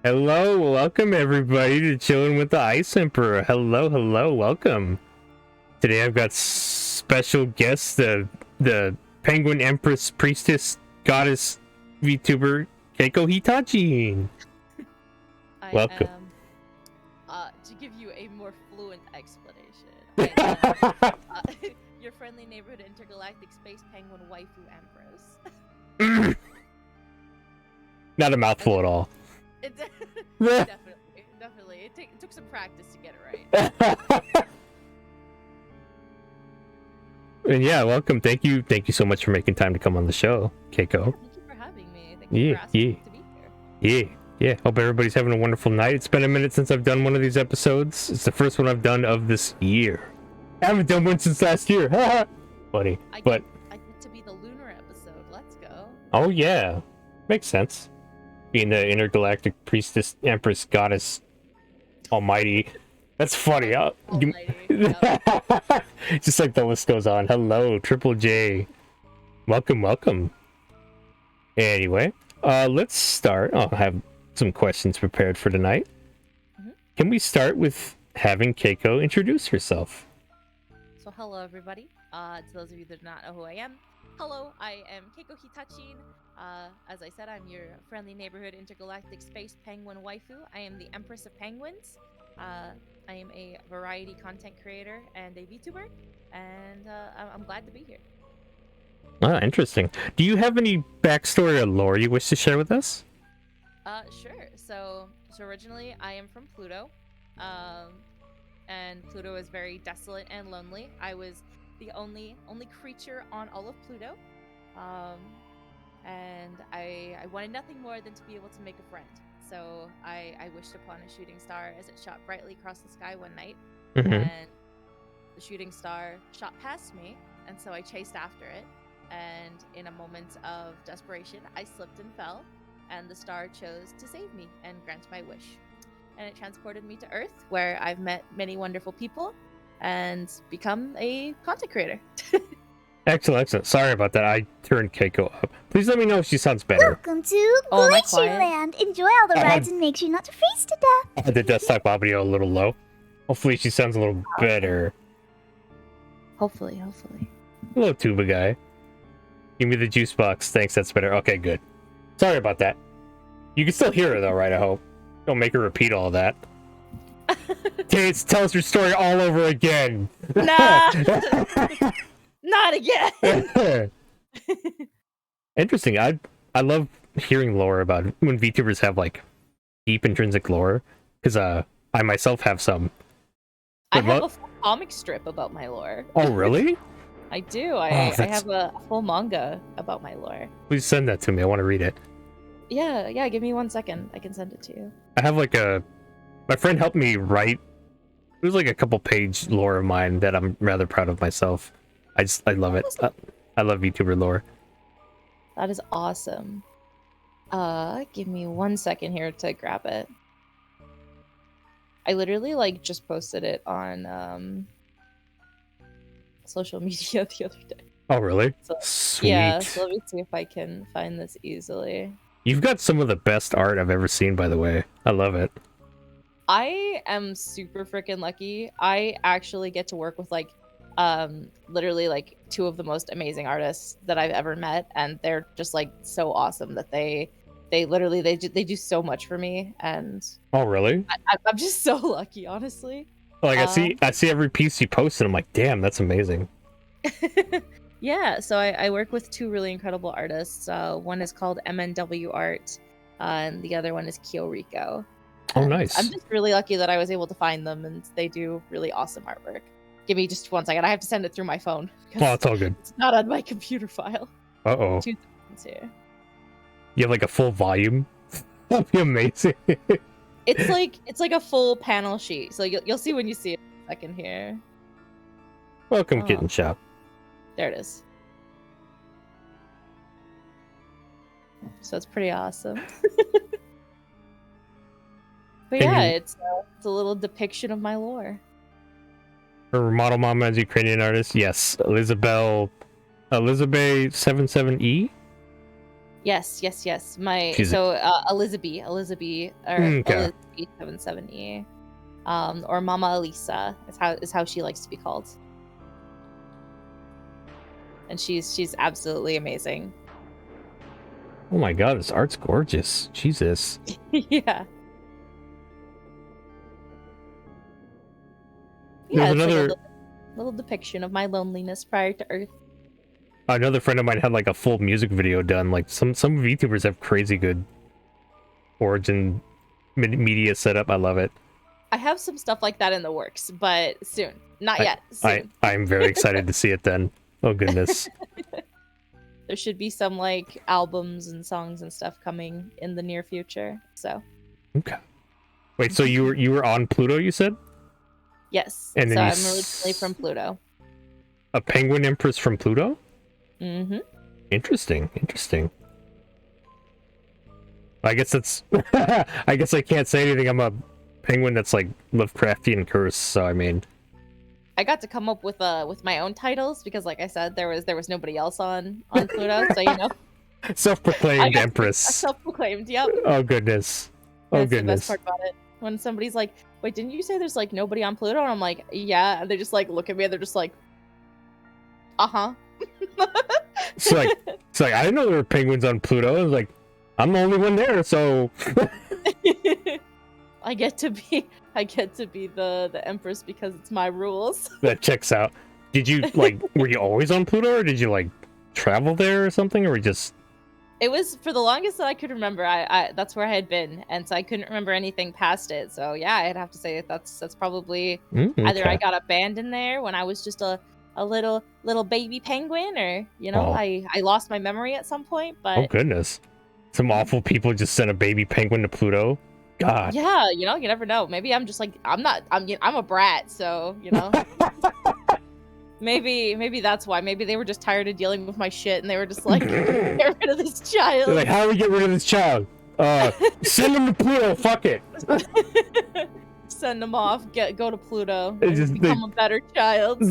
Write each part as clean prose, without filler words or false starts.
Hello, welcome everybody to Chillin with the Ice Emperor. Hello, welcome. Today I've got special guests, the Penguin Empress Priestess Goddess VTuber Keiko Hitachin. I Welcome. am, to give you a more fluent explanation, I am your friendly neighborhood intergalactic space penguin waifu Empress. Not a mouthful at all. Definitely. It took some practice to get it right. And yeah, welcome. Thank you so much for making time to come on the show, Keiko. Thank you for having me. Thank you for asking me to be here. Yeah. Hope everybody's having a wonderful night. It's been a minute since I've done one of these episodes. It's the first one I've done of this year. I haven't done one since last year. Funny. I get to be the lunar episode. Let's go. Oh yeah, makes sense. Being the intergalactic priestess, empress, goddess, almighty. That's funny. Almighty. Yep. Just like the list goes on. Hello, Triple J. Welcome. Anyway, let's start. I'll have some questions prepared for tonight. Can we start with having Keiko introduce herself? So hello everybody. To those of you that do not know who I am, hello, I am Keiko Hitachin. As I said, I'm your friendly neighborhood intergalactic space penguin waifu. I am the Empress of Penguins. I am a variety content creator and a VTuber, and I'm glad to be here. Ah, interesting. Do you have any backstory or lore you wish to share with us? Sure. So originally I am from Pluto, and Pluto is very desolate and lonely. I was the only creature on all of Pluto, and I wanted nothing more than to be able to make a friend. So I wished upon a shooting star as it shot brightly across the sky one night, and the shooting star shot past me, and so I chased after it, and in a moment of desperation, I slipped and fell, and the star chose to save me and grant my wish. And it transported me to Earth, where I've met many wonderful people and become a content creator. Excellent. Sorry about that. I turned Keiko up. Please let me know if she sounds better. Welcome to Glitchy Land. Enjoy all the rides and make sure not to freeze to death. I had the desktop audio a little low. Hopefully she sounds a little better. Hopefully. Hello, tuba guy. Give me the juice box. Thanks, that's better. Okay, good. Sorry about that. You can still hear her though, right? I hope. Don't make her repeat all that. Tates, tell us your story all over again. Nah. Not again. Interesting. I love hearing lore about it when VTubers have like deep intrinsic lore, because I myself have some. I have a full comic strip about my lore. Oh really? I do. I have a full manga about my lore. Please send that to me. I want to read it. Yeah. Give me 1 second. I can send it to you. I have like my friend helped me write. It was like a couple page lore of mine that I'm rather proud of myself. I love it. I love VTuber lore. That is awesome. Give me 1 second here to grab it. I literally just posted it on social media the other day. Oh really? So, sweet. Yeah, so let me see if I can find this easily. You've got some of the best art I've ever seen, by the way. I love it. I am super freaking lucky. I actually get to work with literally two of the most amazing artists that I've ever met, and they're just so awesome that they do so much for me. And oh really? I'm just so lucky, honestly. I see every piece you post and I'm like, damn, that's amazing. Yeah, so I work with two really incredible artists. One is called ENVtuber Art, and the other one is Kioriko. Oh, nice. I'm just really lucky that I was able to find them, and they do really awesome artwork. Give me just 1 second. I have to send it through my phone. Oh, it's all good. It's not on my computer file. Uh-oh. 2 seconds here. You have a full volume? That'd be amazing. It's like a full panel sheet. So you'll see when you see it in a second here. Welcome, Kitten Shop. There it is. So it's pretty awesome. But yeah, it's a little depiction of my lore. Her model mama is Ukrainian artist. Yes, Elizabeth 77E. Yes. My She's Elizabeth or okay. Elizabeth 770, or Mama Elisa is how she likes to be called. And she's absolutely amazing. Oh my god, this art's gorgeous. Jesus. Yeah. There's It's another like a little depiction of my loneliness prior to Earth. another friend of mine had like a full music video done. Like some VTubers have crazy good origin media setup. I love it. I have some stuff like that in the works, but soon. Not yet. Soon. I'm very excited to see it then. Oh goodness. There should be some like albums and songs and stuff coming in the near future. So. Okay. Wait, so you were on Pluto, you said? Yes. And then so I'm originally from Pluto. A penguin empress from Pluto? Mm-hmm. Interesting. I guess that's I guess I can't say anything. I'm a penguin that's like Lovecraftian curse, so I mean I got to come up with my own titles because, like I said, there was nobody else on Pluto, so you know. Self-proclaimed empress. Self-proclaimed, yep. Oh goodness. Oh That's goodness. the best part about it. When somebody's like, "Wait, didn't you say there's like nobody on Pluto?" And I'm like, "Yeah," and they just like look at me and they're just like, "Uh-huh." It's like I didn't know there were penguins on Pluto. I was like, I'm the only one there, so I get to be the Empress because it's my rules. that checks out. Did you were you always on Pluto, or did you like travel there or something, or just? It was for the longest that I could remember. I that's where I had been, and so I couldn't remember anything past it. So yeah, I'd have to say that's probably either I got abandoned there when I was just a little baby penguin, or you know, I lost my memory at some point. But oh goodness, some awful people just sent a baby penguin to Pluto. God. Yeah, you know, you never know. Maybe I'm just like I'm a brat, so you know. Maybe that's why. Maybe they were just tired of dealing with my shit, and they were just like, get rid of this child. They're like, how do we get rid of this child? Send him to Pluto. Fuck it. Send them off. Go to Pluto. And become a better child.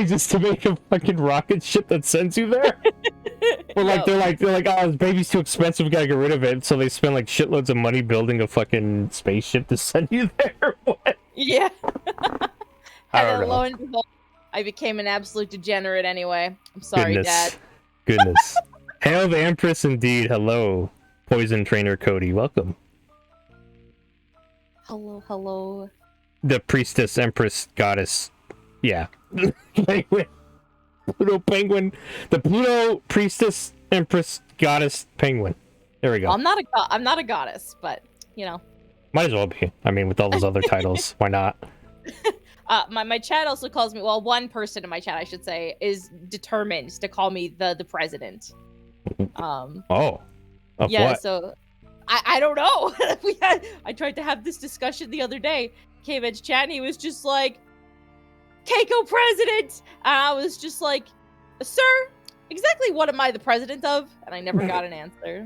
Just to make a fucking rocket ship that sends you there. Or like they're like, oh, this baby's too expensive. We gotta get rid of it. So they spend like shitloads of money building a fucking spaceship to send you there. What? Yeah. I don't know. Lo and behold, I became an absolute degenerate anyway. I'm sorry, Dad. Goodness. Hail the Empress indeed. Hello, Poison Trainer Cody. Welcome. Hello. The Priestess, Empress, Goddess. Yeah. Penguin. Pluto Penguin. The Pluto Priestess, Empress, Goddess, Penguin. There we go. Well, I'm not a goddess, but, you know. Might as well be. I mean, with all those other titles, why not? My chat also calls me, well, one person in my chat, I should say, is determined to call me the president. Oh. Of yeah, what? so I don't know. I tried to have this discussion the other day. Came into chat and he was just like, Keiko president! And I was just like, sir, exactly what am I the president of? And I never got an answer.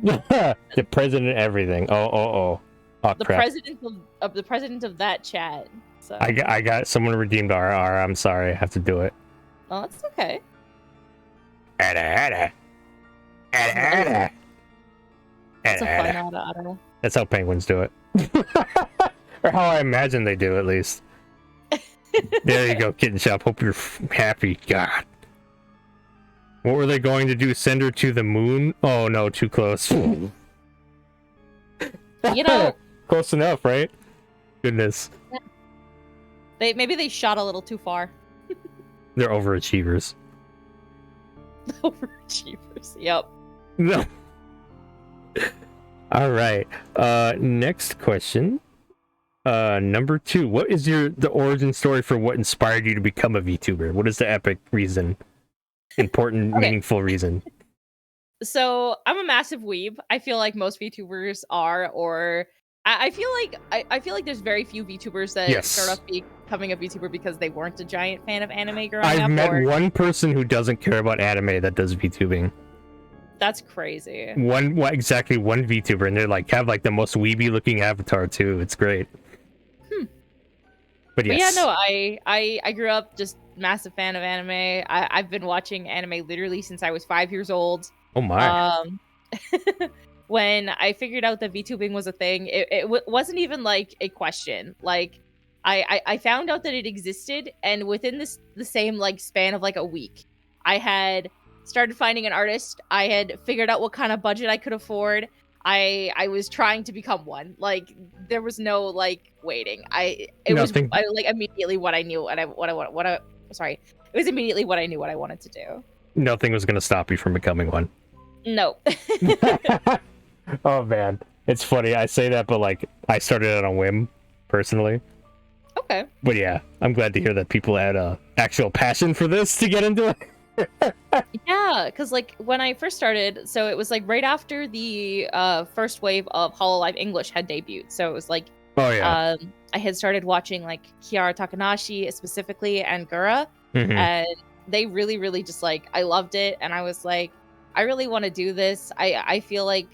The president of everything. Oh, the crap. president of that chat. So I got someone redeemed RR. I'm sorry, I have to do it. Oh, that's okay. Ada. That's a fun ada. That's how penguins do it. Or how I imagine they do, at least. There you go, Kitten Shop. Hope you're happy. God. What were they going to do? Send her to the moon? Oh no, too close. You know, close enough, right? Goodness. Maybe they shot a little too far. They're overachievers. Overachievers. Yep. No. All right. Next question. Number 2. What is the origin story for what inspired you to become a VTuber? What is the epic reason? Important, meaningful reason. So I'm a massive weeb. I feel like most VTubers are, or I feel like there's very few VTubers that start off becoming a VTuber because they weren't a giant fan of anime growing up. I've met one person who doesn't care about anime that does VTubing. That's crazy. Exactly one VTuber, and they're like have like the most weeby looking avatar too. It's great. But yes. Yeah, no, I grew up just massive fan of anime. I've been watching anime literally since I was 5 years old. Oh my. when I figured out that VTubing was a thing, it wasn't even like a question. Like, I found out that it existed, and within the same like span of like a week, I had started finding an artist. I had figured out what kind of budget I could afford. I was trying to become one. Like, there was no like waiting. It was like immediately what I knew, and it was immediately what I knew what I wanted to do. Nothing was gonna stop you from becoming one. No. Oh man, it's funny. I say that, but like I started it on a whim, personally. Okay. But yeah, I'm glad to hear that people had a actual passion for this to get into it. Yeah, because like when I first started, so it was like right after the first wave of Hololive English had debuted. So it was like, oh yeah, I had started watching like Kiara Takanashi specifically and Gura, and they really, really just like, I loved it, and I was like, I really want to do this. I feel like,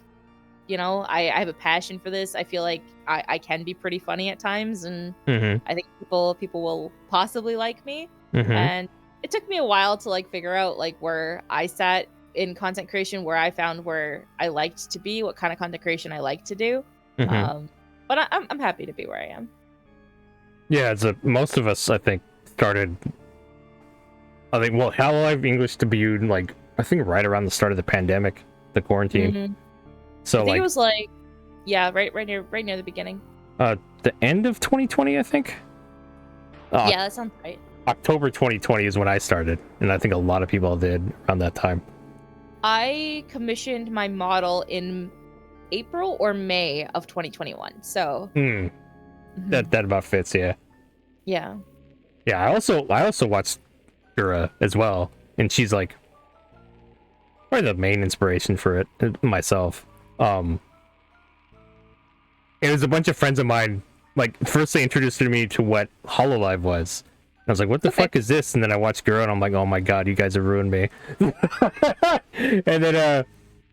you know, I have a passion for this. I feel like I can be pretty funny at times, and I think people will possibly like me. And it took me a while to like figure out like where I sat in content creation, where I found where I liked to be, what kind of content creation I like to do. But I'm happy to be where I am. Yeah, most of us, I think, started. I think, well, Hololive English debuted like I think right around the start of the pandemic, the quarantine. So I think like it was like, yeah, right near the beginning. The end of 2020, I think. Yeah, that sounds right. October 2020 is when I started, and I think a lot of people did around that time. I commissioned my model in April or May of 2021. So that about fits, yeah. Yeah. Yeah, I also watched Gura as well, and she's like probably the main inspiration for it myself. It was a bunch of friends of mine, like, first they introduced me to what Hololive was. I was like, what the fuck is this? And then I watched Gura, and I'm like, oh my god, you guys have ruined me. And then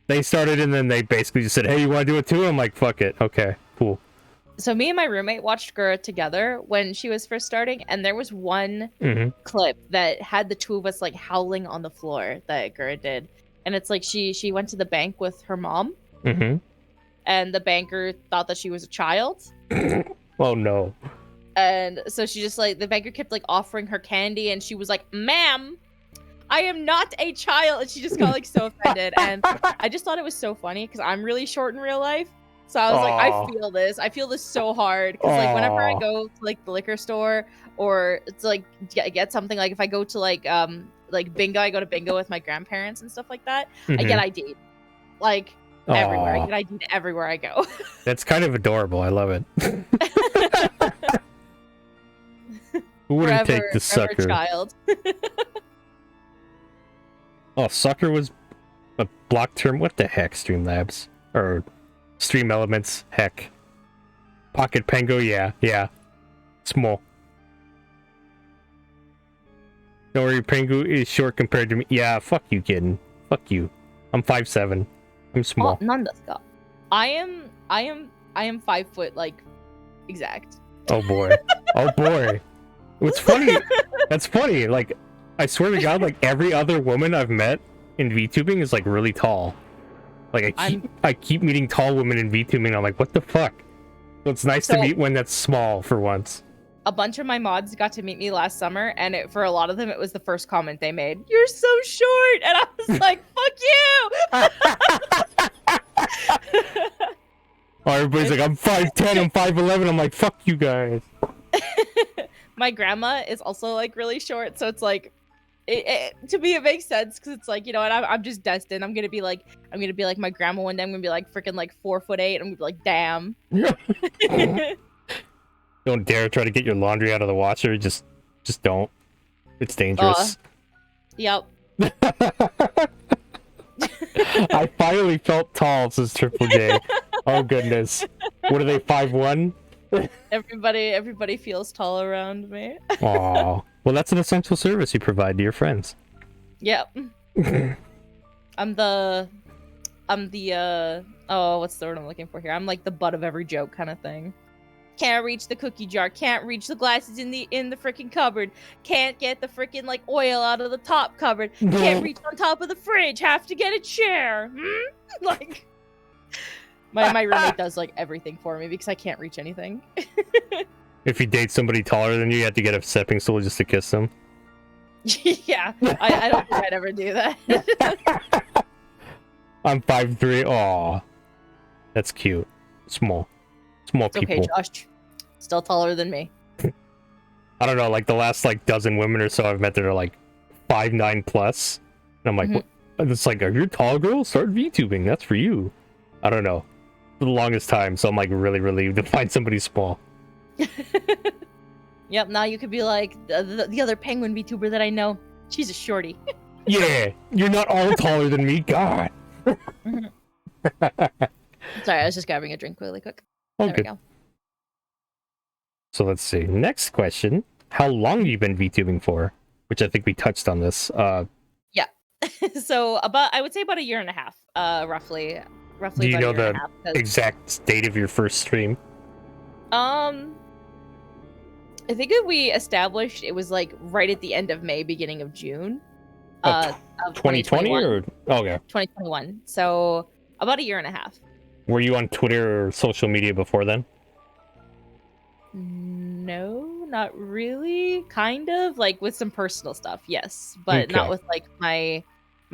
they started, and then they basically just said, hey, you want to do it too? I'm like, fuck it. Okay, cool. So me and my roommate watched Gura together when she was first starting, and there was one clip that had the two of us like howling on the floor that Gura did. And it's like she went to the bank with her mom, and the banker thought that she was a child. Oh no. And so she just like, the banker kept like offering her candy, and she was like, ma'am, I am not a child. And she just got like so offended. And I just thought it was so funny because I'm really short in real life. So I was like, I feel this so hard. Because like whenever I go to like the liquor store or to like get something, like if I go to like bingo, I go to bingo with my grandparents and stuff like that. I get ID'd. Like everywhere. I get ID'd everywhere I go. That's kind of adorable. I love it. Who wouldn't take the sucker? Child. Oh, sucker was a block term. What the heck, Streamlabs? Or Stream Elements? Heck. Pocket Pengo? Yeah. Small. Don't worry, Pengu is short compared to me. Yeah, fuck you, kidding. Fuck you. I'm 5'7". I'm small. Nandeska. I am 5 foot, like, exact. Oh boy. Oh boy. What's funny? That's funny. Like, I swear to God, like every other woman I've met in VTubing is like really tall. Like I keep meeting tall women in VTubing. And I'm like, what the fuck? So it's nice to meet one that's small for once. A bunch of my mods got to meet me last summer, and for a lot of them, it was the first comment they made. You're so short, and I was like, fuck you. Oh, everybody's like, I'm 5'10", I'm 5'11". I'm like, fuck you guys. My grandma is also like really short, so it's like, to me it makes sense because it's like, you know what, I'm just destined. I'm gonna be like my grandma one day. I'm gonna be like freaking like 4'8". I'm gonna be like, damn. Don't dare try to get your laundry out of the washer. Just don't. It's dangerous. Yep. I finally felt tall, says Triple J. Oh goodness. What are they, 5'1"? Everybody feels tall around me. Aw. Well, that's an essential service you provide to your friends. Yep. I'm the oh, what's the word I'm looking for here? I'm like the butt of every joke kind of thing. Can't reach the cookie jar. Can't reach the glasses in the freaking cupboard. Can't get the freaking like oil out of the top cupboard. Can't reach on top of the fridge. Have to get a chair. Like my roommate does like everything for me because I can't reach anything. If you date somebody taller than you have to get a stepping stool just to kiss them. Yeah, I don't think I'd ever do that. I'm 5'3". Aw, that's cute. Small It's people. okay, Josh. Still taller than me. I don't know, like the last like dozen women or so I've met that are like 5'9" plus, and I'm like, what? It's like, are you a tall girl? Start VTubing. That's for you. I don't know. For the longest time, so I'm like really relieved to find somebody small. Yep. Now you could be like the other penguin VTuber that I know. She's a shorty. Yeah, you're not all taller than me. God. Sorry, I was just grabbing a drink really quick. Oh, There good. we go. So let's see. Next question. How long have you been VTubing for? Which I think we touched on this. Yeah. So I would say about a year and a half, roughly. Do you about know a year and the a half, 'cause, exact date of your first stream? I think we established it was like right at the end of May, beginning of June. Of Of 2020 or okay. 2021. So about a year and a half. Were you on Twitter or social media before then? No, not really. Kind of like with some personal stuff, yes, but not Okay. with like my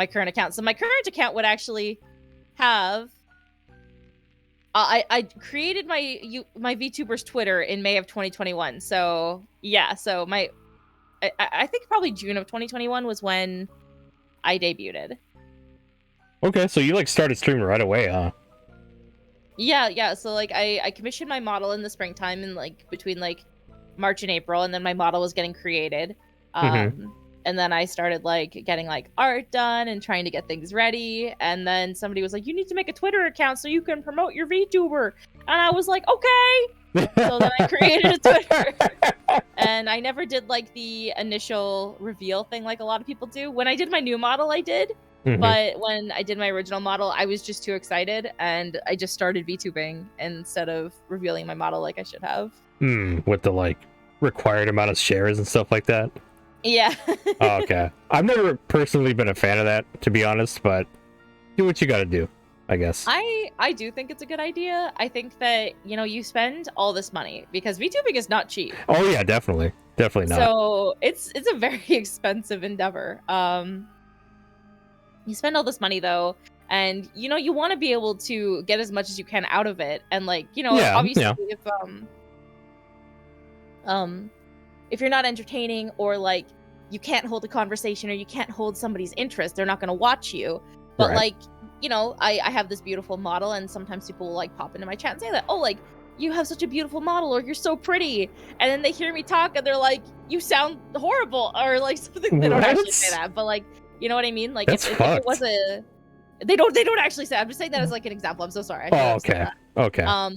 current account. So my current account would actually have. I created my VTubers Twitter in May of 2021. So yeah, so I think probably June of 2021 was when I debuted. Okay, so you like started streaming right away, huh? Yeah. So like I commissioned my model in the springtime in like between like March and April, and then my model was getting created. And then I started like getting like art done and trying to get things ready. And then somebody was like, "You need to make a Twitter account so you can promote your VTuber." And I was like, "Okay." So then I created a Twitter. And I never did like the initial reveal thing like a lot of people do. When I did my new model, I did. But when I did my original model, I was just too excited and I just started VTubing instead of revealing my model like I should have. With the like required amount of shares and stuff like that. Yeah. Oh, okay. I've never personally been a fan of that, to be honest, but do what you gotta do, I guess. I do think it's a good idea. I think that, you spend all this money because VTubing is not cheap. Oh yeah, definitely. Definitely not. So it's a very expensive endeavor. You spend all this money though, and you want to be able to get as much as you can out of it. And like, obviously if you're not entertaining or like you can't hold a conversation or you can't hold somebody's interest, they're not going to watch you. But Right. like, I have this beautiful model, and sometimes people will like pop into my chat and say that, "Oh, like you have such a beautiful model," or "You're so pretty," and then they hear me talk and they're like, "You sound horrible," or like something. They don't actually say that, but like, you know what I mean? Like That's if it was a, they don't actually say. I'm just saying that as like an example. I'm so sorry. I shouldn't have said Okay. that. Okay.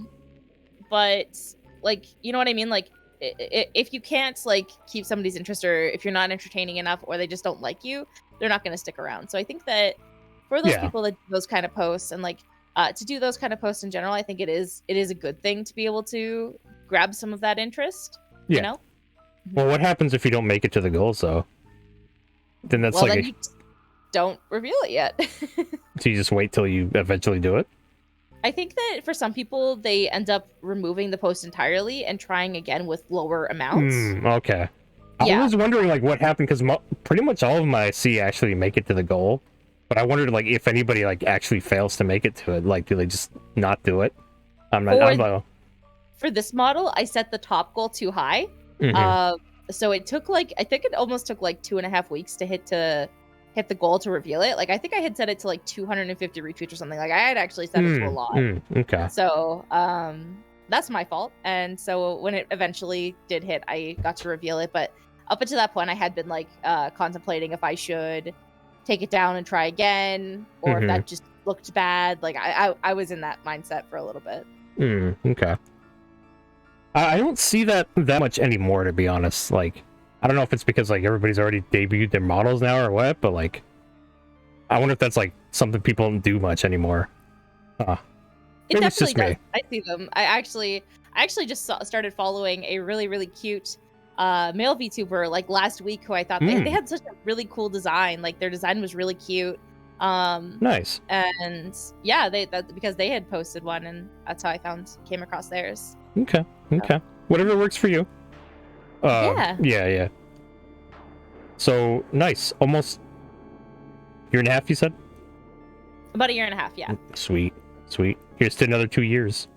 But like, you know what I mean? Like if you can't like keep somebody's interest, or if you're not entertaining enough, or they just don't like you, they're not going to stick around. So I think that for those people that do those kind of posts, and like to do those kind of posts in general, I think it is a good thing to be able to grab some of that interest. Yeah. You know? Well, what happens if you don't make it to the goals, though? Then that's Well, like then you just don't reveal it yet. so you just wait till you eventually do it? I think that for some people, they end up removing the post entirely and trying again with lower amounts. Okay. I was wondering like what happened, because pretty much all of them I see actually make it to the goal, but I wondered like if anybody like actually fails to make it to it, like do they just not do it? I'm not. For this model, I set the top goal too high. So it took like, I think it almost took like 2.5 weeks to hit the goal to reveal it. Like I think I had set it to like 250 retweets or something. Like I had actually set it to a lot. Okay. So that's my fault. And so when it eventually did hit, I got to reveal it. But up until that point, I had been like contemplating if I should take it down and try again, or if that just looked bad. Like I was in that mindset for a little bit. Okay. I don't see that much anymore, to be honest. Like, I don't know if it's because like everybody's already debuted their models now or what, but like, I wonder if that's like something people don't do much anymore. It definitely does. I see them. I actually just started following a really, really cute male VTuber like last week who I thought they had such a really cool design. Like their design was really cute. Nice. And yeah, because they had posted one, and that's how I came across theirs. Okay. Whatever works for you. Yeah. So nice. Almost year and a half, you said? About a year and a half, yeah. Sweet. Here's to another 2 years.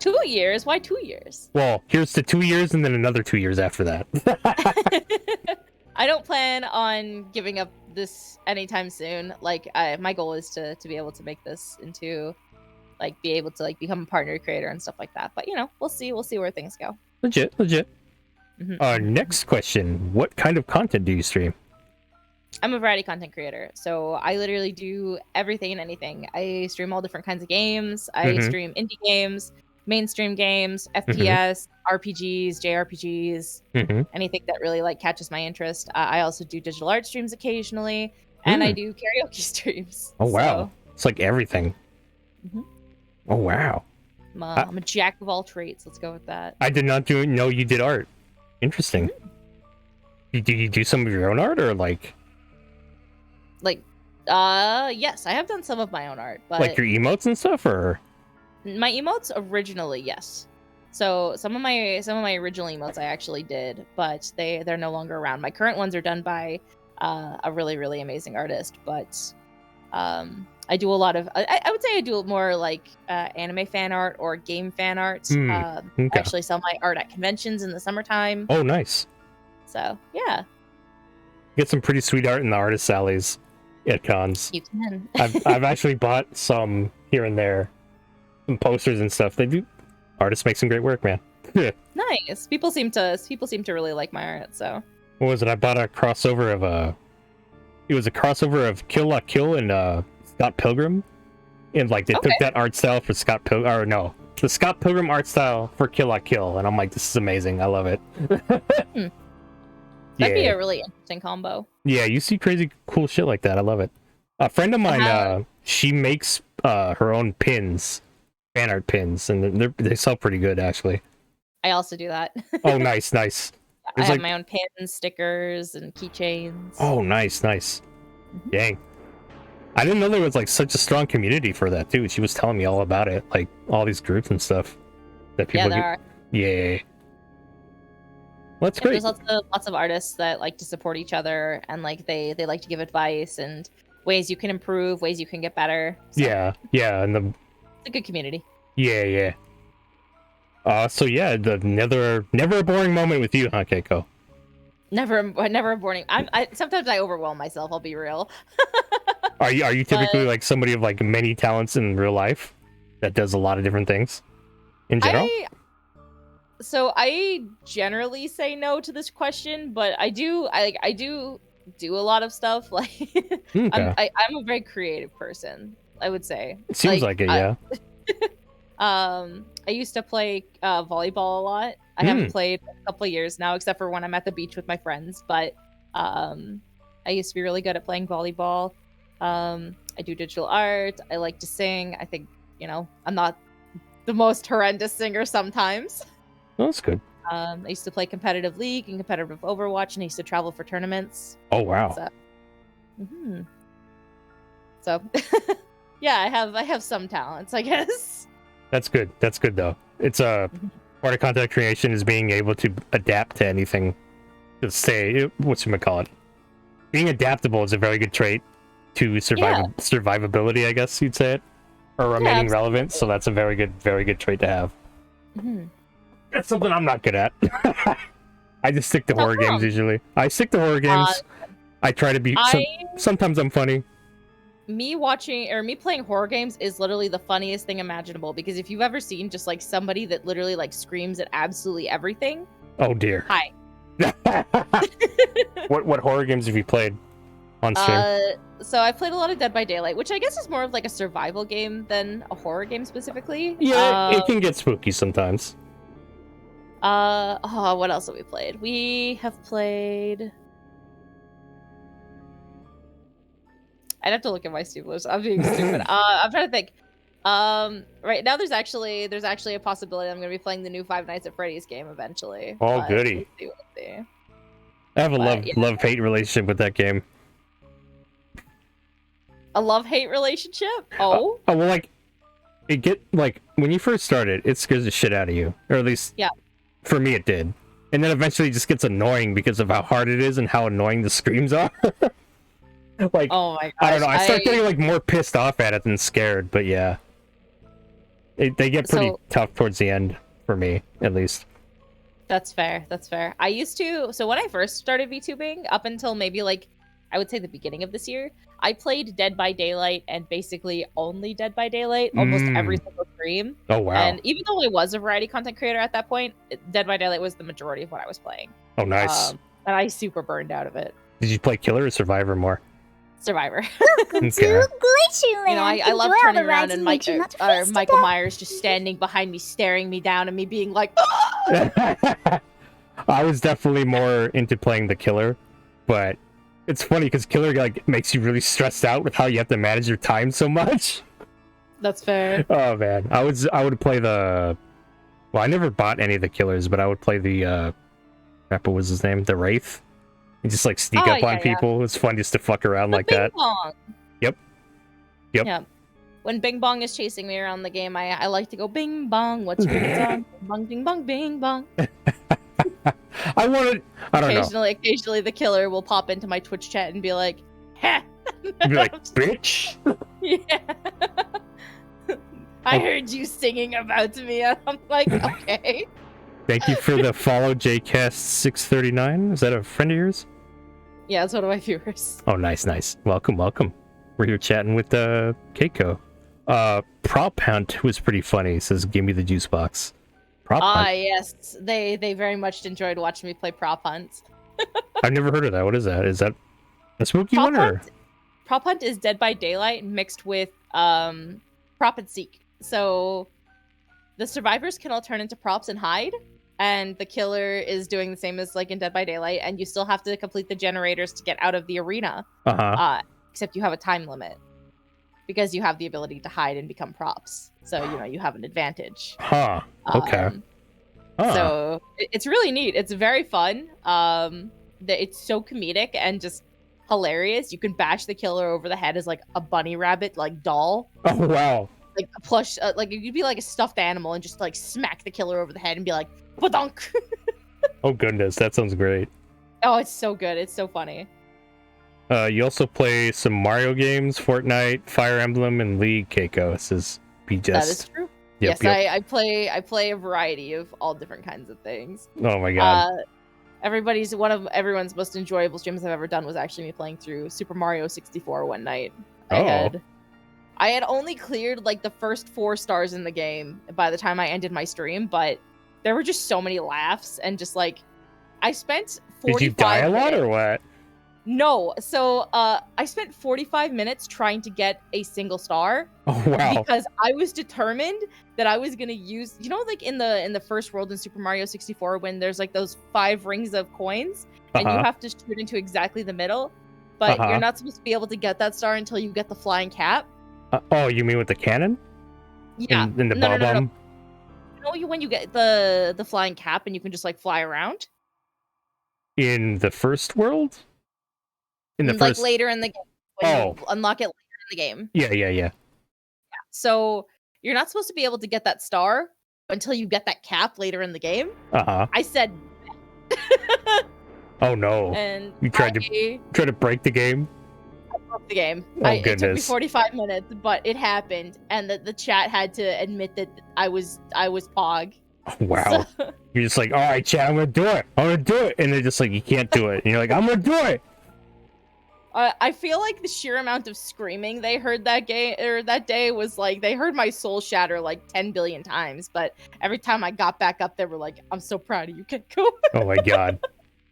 2 years? Why 2 years? Well, here's to 2 years and then another 2 years after that. I don't plan on giving up this anytime soon. Like, my goal is to be able to make this into, like, be able to like become a partner creator and stuff like that. But you know, we'll see where things go. Legit. Next question: what kind of content do you stream? I'm a variety content creator, so I literally do everything and anything. I stream all different kinds of games. I stream indie games, mainstream games, FPS, RPGs, JRPGs, anything that really like catches my interest. I also do digital art streams occasionally, and I do karaoke streams. Oh wow, it's like everything. Oh wow, I'm a jack of all trades. Let's go with that. I did not know you did art. Interesting. Do you do some of your own art, or like yes, I have done some of my own art, but like your emotes and stuff, or my emotes originally, yes. So some of my original emotes I actually did, but they're no longer around. My current ones are done by a really, really amazing artist, but I do a lot of I would say I do more like anime fan art or game fan art. I actually sell my art at conventions in the summertime. Oh, nice. So yeah, get some pretty sweet art in the artist alleys at cons. You can. I've actually bought some here and there, some posters and stuff. They do. Artists make some great work, man. Nice. People seem to really like my art. So what was it? I bought a crossover of it was a crossover of Kill La Kill and Scott Pilgrim, and like they took that art style for Scott Pilgrim, or no, the Scott Pilgrim art style for Kill La Kill, and I'm like, this is amazing. I love it. That'd be a really interesting combo. Yeah, you see crazy cool shit like that. I love it. A friend of mine, she makes her own pins, fan art pins, and they sell pretty good actually. I also do that. Oh, nice. I have my own pins, stickers, and keychains. Oh, nice. Dang. I didn't know there was like such a strong community for that too. She was telling me all about it, like all these groups and stuff that people. Yeah, there are. Yeah. Well, that's great. There's lots of artists that like to support each other, and like they like to give advice and ways you can improve, ways you can get better. So yeah, and it's a good community. Yeah. So yeah, never a boring moment with you, huh, Keiko? Never a boring. Sometimes I overwhelm myself. I'll be real. Are you typically like somebody of like many talents in real life that does a lot of different things in general? I generally say no to this question, but I do a lot of stuff. Like I'm a very creative person, I would say. It seems like it, yeah. I used to play volleyball a lot. I haven't played in a couple of years now, except for when I'm at the beach with my friends. But I used to be really good at playing volleyball. I do digital art. I like to sing. I think, I'm not the most horrendous singer sometimes. Oh, that's good. I used to play competitive League and competitive Overwatch, and I used to travel for tournaments. Oh, wow. So yeah, I have some talents, I guess. That's good. That's good, though. It's part of content creation is being able to adapt to anything. To say, whatchamacallit? Being adaptable is a very good trait to survivability, I guess you'd say it, or remaining relevant. So that's a very good trait to have. That's something I'm not good at. I just stick to horror games usually. I stick to horror games. I try to be. Sometimes I'm funny. Me playing horror games is literally the funniest thing imaginable, because if you've ever seen just like somebody that literally like screams at absolutely everything. Oh dear. Hi. What horror games have you played on stream? So I played a lot of Dead by Daylight, which I guess is more of like a survival game than a horror game specifically. Yeah, it can get spooky sometimes. What else have we played? We have played. I'd have to look at my Steam list. I'm being stupid. I'm trying to think. Right now there's actually a possibility I'm gonna be playing the new Five Nights at Freddy's game eventually. Oh, but goody. We'll see. I have a love-hate relationship with that game. A love-hate relationship? Oh? Well, like, when you first start it, it scares the shit out of you. Or at least, for me it did. And then eventually it just gets annoying because of how hard it is and how annoying the screams are. Like, oh my gosh. I don't know, I start getting, like, more pissed off at it than scared, but yeah. They get pretty tough towards the end, for me, at least. That's fair. I used to, so when I first started VTubing, up until maybe like, I would say the beginning of this year, I played Dead by Daylight and basically only Dead by Daylight, almost every single stream. Oh, wow. And even though I was a variety content creator at that point, Dead by Daylight was the majority of what I was playing. Oh, nice. And I super burned out of it. Did you play Killer or Survivor more? Survivor. Welcome to Glitchland. You know, I love turning around and Michael Myers just standing behind me, staring me down, and me being like, I was definitely more into playing the Killer, but it's funny because Killer like makes you really stressed out with how you have to manage your time so much. That's fair. Oh man, I would play the. Well, I never bought any of the Killers, but I would play the. What was his name? The Wraith. And just like sneak up on people. It's fun just to fuck around like Bing that. Bong. Yep. Yeah. When Bing Bong is chasing me around the game, I like to go Bing Bong. What's your song? Bing Bong, Bing Bong, Bing Bong. I don't know. Occasionally the Killer will pop into my Twitch chat and be like, "Ha!" You'd be like, "Bitch." Yeah. I heard you singing about me. And I'm like, okay. Thank you for the follow, JCast639. Is that a friend of yours? Yeah, it's one of my viewers. Oh, nice. Welcome. We're here chatting with Keiko. Prop Hunt was pretty funny. It says, "Give me the juice box." Prop Hunt. Yes. They very much enjoyed watching me play Prop Hunt. I've never heard of that. What is that? Is that a spooky one or? Prop Hunt is Dead by Daylight mixed with Prop and Seek. So the survivors can all turn into props and hide. And the Killer is doing the same as like in Dead by Daylight, and you still have to complete the generators to get out of the arena. Except you have a time limit because you have the ability to hide and become props. So you have an advantage. Okay. So it's really neat. It's very fun. It's so comedic and just hilarious. You can bash the Killer over the head as like a bunny rabbit like doll. Oh wow. Like a plush, like you'd be like a stuffed animal and just like smack the Killer over the head and be like, "Badunk." Oh goodness, that sounds great. Oh, it's so good. It's so funny. You also play some Mario games, Fortnite, Fire Emblem, and League. Keiko, this is just. That is true. Yep, yes, I play a variety of all different kinds of things. Oh my god. One of everyone's most enjoyable streams I've ever done was actually me playing through Super Mario 64 one night. I had only cleared like the first 4 stars in the game by the time I ended my stream, but there were just so many laughs and just like I spent 45 Did you die a lot or what? No. So I spent 45 minutes trying to get a single star. Oh wow. Because I was determined that I was gonna use, like in the first world in Super Mario 64 when there's like those 5 rings of coins and you have to shoot into exactly the middle, but you're not supposed to be able to get that star until you get the flying cap. Oh, you mean with the cannon? Yeah. In the bomb? No, when you get the flying cap and you can just like fly around. In the first world? Like later in the game. When you unlock it later in the game. Yeah. So you're not supposed to be able to get that star until you get that cap later in the game. I said oh no. And you tried to break the game? I broke the game. Oh, it took me 45 minutes, but it happened, and the chat had to admit that I was Pog. Oh, wow. So, you're just like, all right, chat, I'm gonna do it. And they're just like, you can't do it. And you're like, I'm gonna do it. I feel like the sheer amount of screaming they heard that day was like they heard my soul shatter like 10 billion times. But every time I got back up, they were like, "I'm so proud of you, Keiko." Oh my god!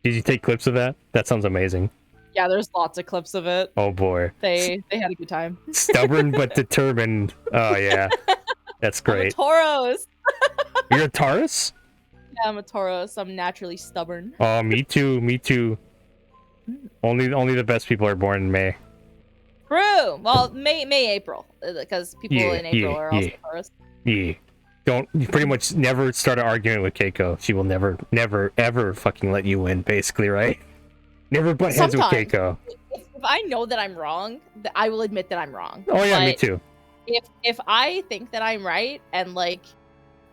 Did you take clips of that? That sounds amazing. Yeah, there's lots of clips of it. Oh boy, they had a good time. Stubborn but determined. Oh yeah, that's great. I'm a Tauros. You're a Taurus? Yeah, I'm a Tauros. I'm naturally stubborn. Oh, me too. Only the best people are born in May. True. Well, April, because people in April are also Taurus. Yeah. You pretty much never start an argument with Keiko. She will never, ever fucking let you win, basically, right? Never butt heads with Keiko. If I know that I'm wrong, I will admit that I'm wrong. Oh yeah, me too. If I think that I'm right and like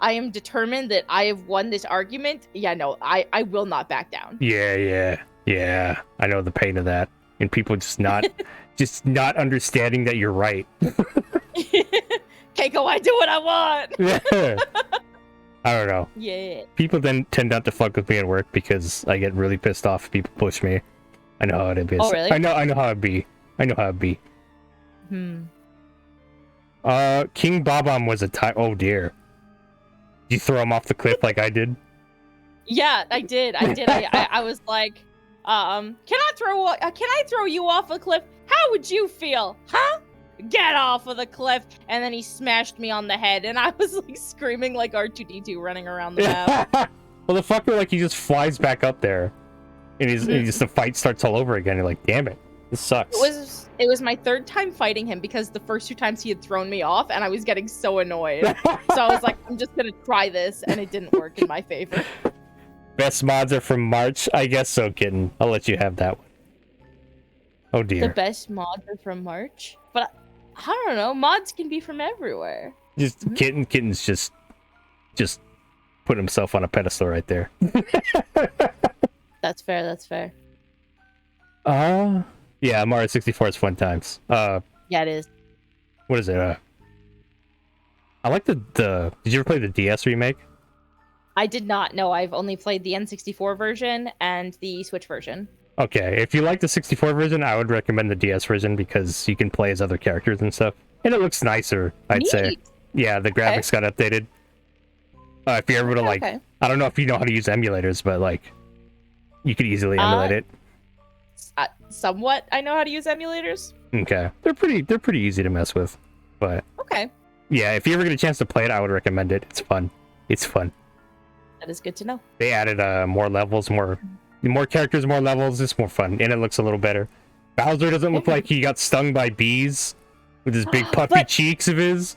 I am determined that I have won this argument, I will not back down. Yeah. I know the pain of that, and people just not understanding that you're right. Keiko, I do what I want. Yeah. I don't know. Yeah. People then tend not to fuck with me at work because I get really pissed off if people push me. I know how it is. Oh, really? I know how it be. King Bob-omb was a oh dear. Did you throw him off the cliff like I did? Yeah, I did. I was like, can I throw you off a cliff? How would you feel? Huh? Get off of the cliff. And then he smashed me on the head, and I was like screaming like R2-D2 running around the map. Well, the fucker, like, he just flies back up there, and the fight starts all over again. You're like, damn it, this sucks. It was my third time fighting him because the first 2 times he had thrown me off, and I was getting so annoyed. So I was like, I'm just gonna try this, and it didn't work in my favor. Best mods are from March? I guess so, Kitten. I'll let you have that one. Oh dear. The best mods are from March? But I don't know, mods can be from everywhere. Just Kitten's just put himself on a pedestal right there. That's fair. Yeah, Mario 64 is fun times. Yeah, it is. What is it? I like the did you ever play the DS remake? I did not. No, I've only played the N64 version and the Switch version. Okay, if you like the 64 version, I would recommend the DS version because you can play as other characters and stuff. And it looks nicer, I'd say. Yeah, the graphics got updated. If you're able to, like, I don't know if you know how to use emulators, but, like, you could easily emulate it. Somewhat, I know how to use emulators. Okay. They're pretty easy to mess with, but... Okay. Yeah, if you ever get a chance to play it, I would recommend it. It's fun. That is good to know. They added more levels, more characters, more levels. It's more fun, and it looks a little better. Bowser doesn't look like he got stung by bees with his big puffy cheeks of his.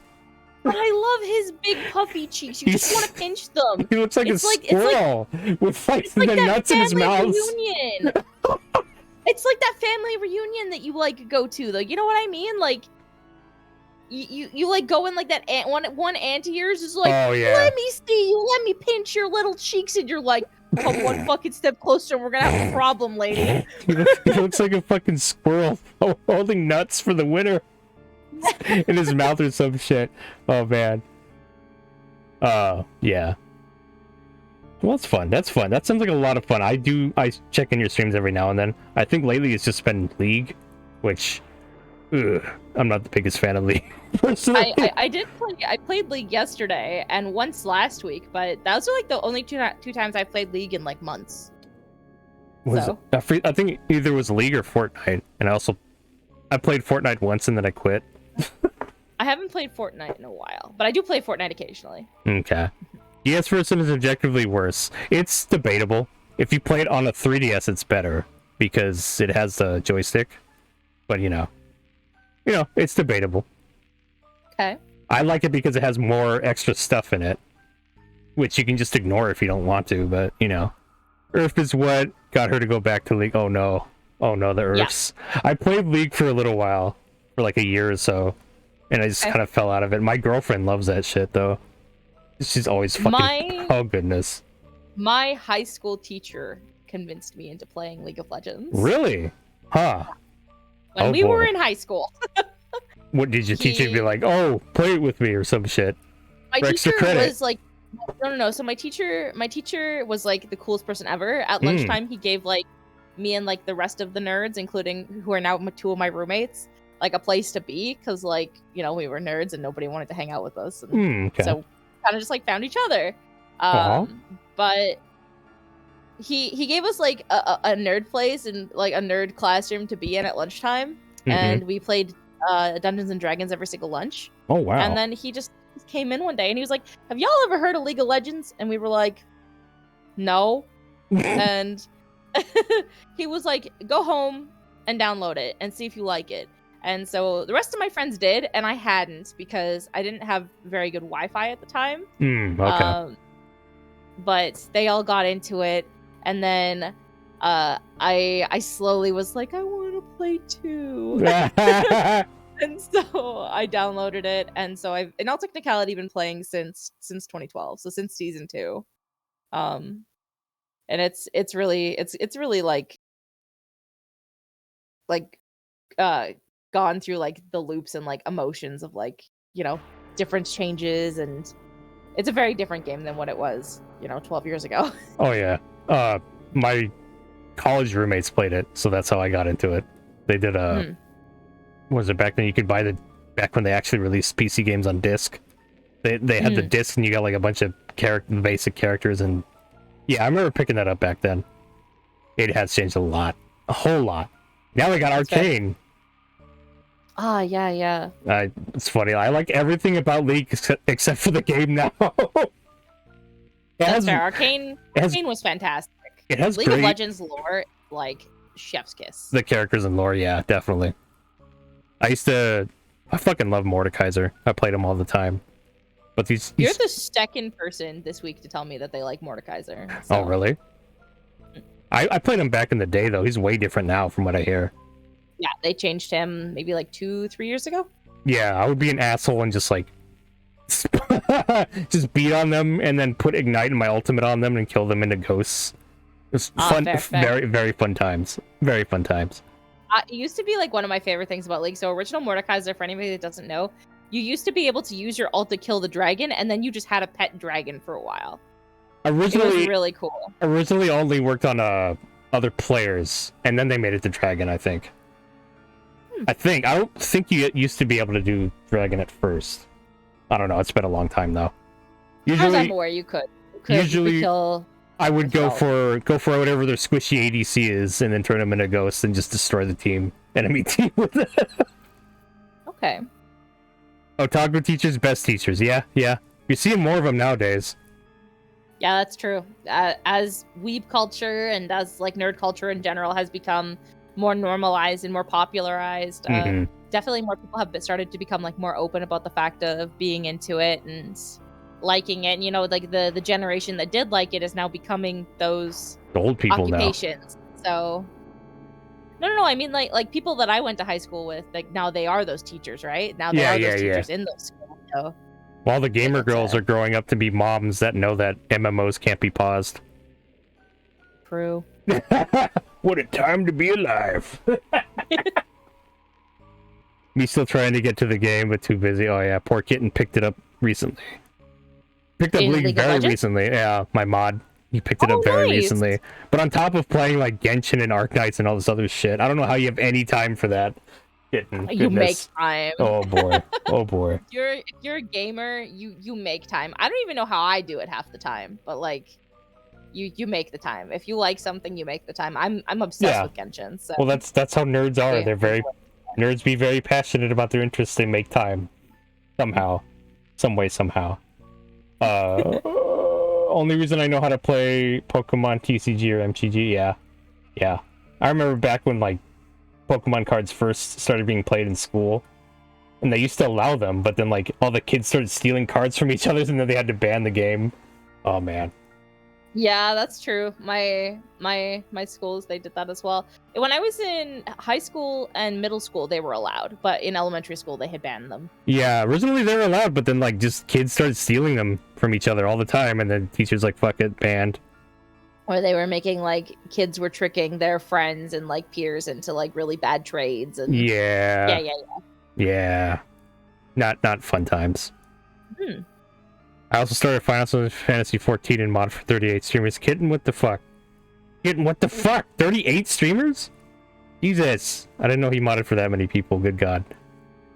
But I love his big puffy cheeks. You just want to pinch them. He looks like a squirrel with like the nuts in his mouth. Reunion. It's like that family reunion that you like go to, though. You know what I mean? Like you like go in like that one aunt of yours is like, oh, yeah. Let me see you, let me pinch your little cheeks, and you're like, come one fucking step closer and we're gonna have a problem, lady. He looks like a fucking squirrel holding nuts for the winter in his mouth or some shit. Oh man. Yeah. Well, that's fun. That sounds like a lot of fun. I check in your streams every now and then. I think lately it's just been League, which I'm not the biggest fan of League. Personally. I played League yesterday and once last week, but those are like the only two times I played League in like months. I think either it was League or Fortnite, and I played Fortnite once and then I quit. I haven't played Fortnite in a while, but I do play Fortnite occasionally. Okay. DS version is objectively worse. It's debatable. If you play it on a 3DS, it's better because it has the joystick. But you know, it's debatable. Okay. I like it because it has more extra stuff in it, which you can just ignore if you don't want to. But Earth is what got her to go back to League. Oh no, the Earths. Yeah. I played League for a little while, for like a year or so, and I just kind of fell out of it. My girlfriend loves that shit though. She's always fucking... Oh, goodness. My high school teacher convinced me into playing League of Legends. Really? Huh. When we were in high school. What, did your teacher be like, oh, play it with me or some shit? My teacher was like... No. So my teacher was like the coolest person ever. At lunchtime, he gave like me and like the rest of the nerds, including who are now 2 of my roommates, like a place to be. Because like, we were nerds and nobody wanted to hang out with us. And okay. So kind of just like found each other. But he gave us like a nerd place and like a nerd classroom to be in at lunchtime, and we played Dungeons and Dragons every single lunch. Oh wow. And then he just came in one day and he was like, have y'all ever heard of League of Legends? And we were like, no. And he was like, go home and download it and see if you like it. And so the rest of my friends did, and I hadn't because I didn't have very good Wi-Fi at the time. Okay. But they all got into it, and then I slowly was like, I want to play too. And so I downloaded it, and so I've, in all technicality, been playing since 2012, so since season 2. And it's really like gone through like the loops and like emotions of like, you know, different changes, and it's a very different game than what it was, you know, 12 years ago. Oh yeah. My college roommates played it, so that's how I got into it. They did was it back then you could buy back when they actually released PC games on disc. They had the disc and you got like a bunch of basic characters, and yeah, I remember picking that up back then. It has changed a lot. A whole lot. Now we got Arcane. Ah, yeah. It's funny. I like everything about League except for the game now. That's fair. Arcane was fantastic. It has League of Legends lore, like chef's kiss. The characters and lore, yeah, definitely. I fucking love Mordekaiser. I played him all the time. But you're the second person this week to tell me that they like Mordekaiser. So. Oh, really? I played him back in the day, though. He's way different now, from what I hear. Yeah, they changed him maybe like 2-3 years ago. Yeah, I would be an asshole and just like just beat on them and then put Ignite and my ultimate on them and kill them into ghosts. It was fun, fair. Very, very fun times. Very fun times. It used to be like one of my favorite things about League. So original Mordekaiser, for anybody that doesn't know, you used to be able to use your ult to kill the dragon, and then you just had a pet dragon for a while. Originally, it was really cool. Originally only worked on other players, and then they made it to dragon, I think. I don't think you used to be able to do dragon at first. I don't know. It's been a long time though. Usually, as far as I'm aware, you could kill. I would go for whatever their squishy ADC is, and then turn them into ghosts and just destroy the enemy team with it. Okay. Otaku teachers, best teachers. Yeah. You're seeing more of them nowadays. Yeah, that's true. As weeb culture and as like nerd culture in general has become more normalized and more popularized, definitely more people have started to become like more open about the fact of being into it and liking it. And, you know, like the generation that did like it is now becoming those old people occupations. Now. So no, I mean like people that I went to high school with, like now they are those teachers, right? Now they are those teachers in those schools. So while the gamer girls are growing up to be moms that know that MMOs can't be paused. True. What a time to be alive. Me still trying to get to the game, but too busy. Oh yeah, poor kitten picked it up recently. Picked up League very recently. Yeah, my mod. He picked it up very recently. But on top of playing like Genshin and Arknights and all this other shit, I don't know how you have any time for that. You make time. Oh boy. Oh boy. If you're a gamer, you make time. I don't even know how I do it half the time, but like you make the time. If you like something, you make the time. I'm obsessed with Genshin. So. Well, that's how nerds are. Nerds be very passionate about their interests. They make time somehow, some way, somehow. Only reason I know how to play Pokemon TCG or MTG, yeah. I remember back when like Pokemon cards first started being played in school, and they used to allow them, but then like all the kids started stealing cards from each other, and then they had to ban the game. Oh man. Yeah, that's true. My schools, they did that as well. When I was in high school and middle school, they were allowed, but in elementary school, they had banned them. Yeah, originally they were allowed, but then like just kids started stealing them from each other all the time, and then teachers like, fuck it, banned. Or they were making like kids were tricking their friends and like peers into like really bad trades. And yeah. Not fun times. I also started Final Fantasy 14 in mod for 38 streamers. Kitten, what the fuck? 38 streamers? Jesus. I didn't know he modded for that many people. Good God.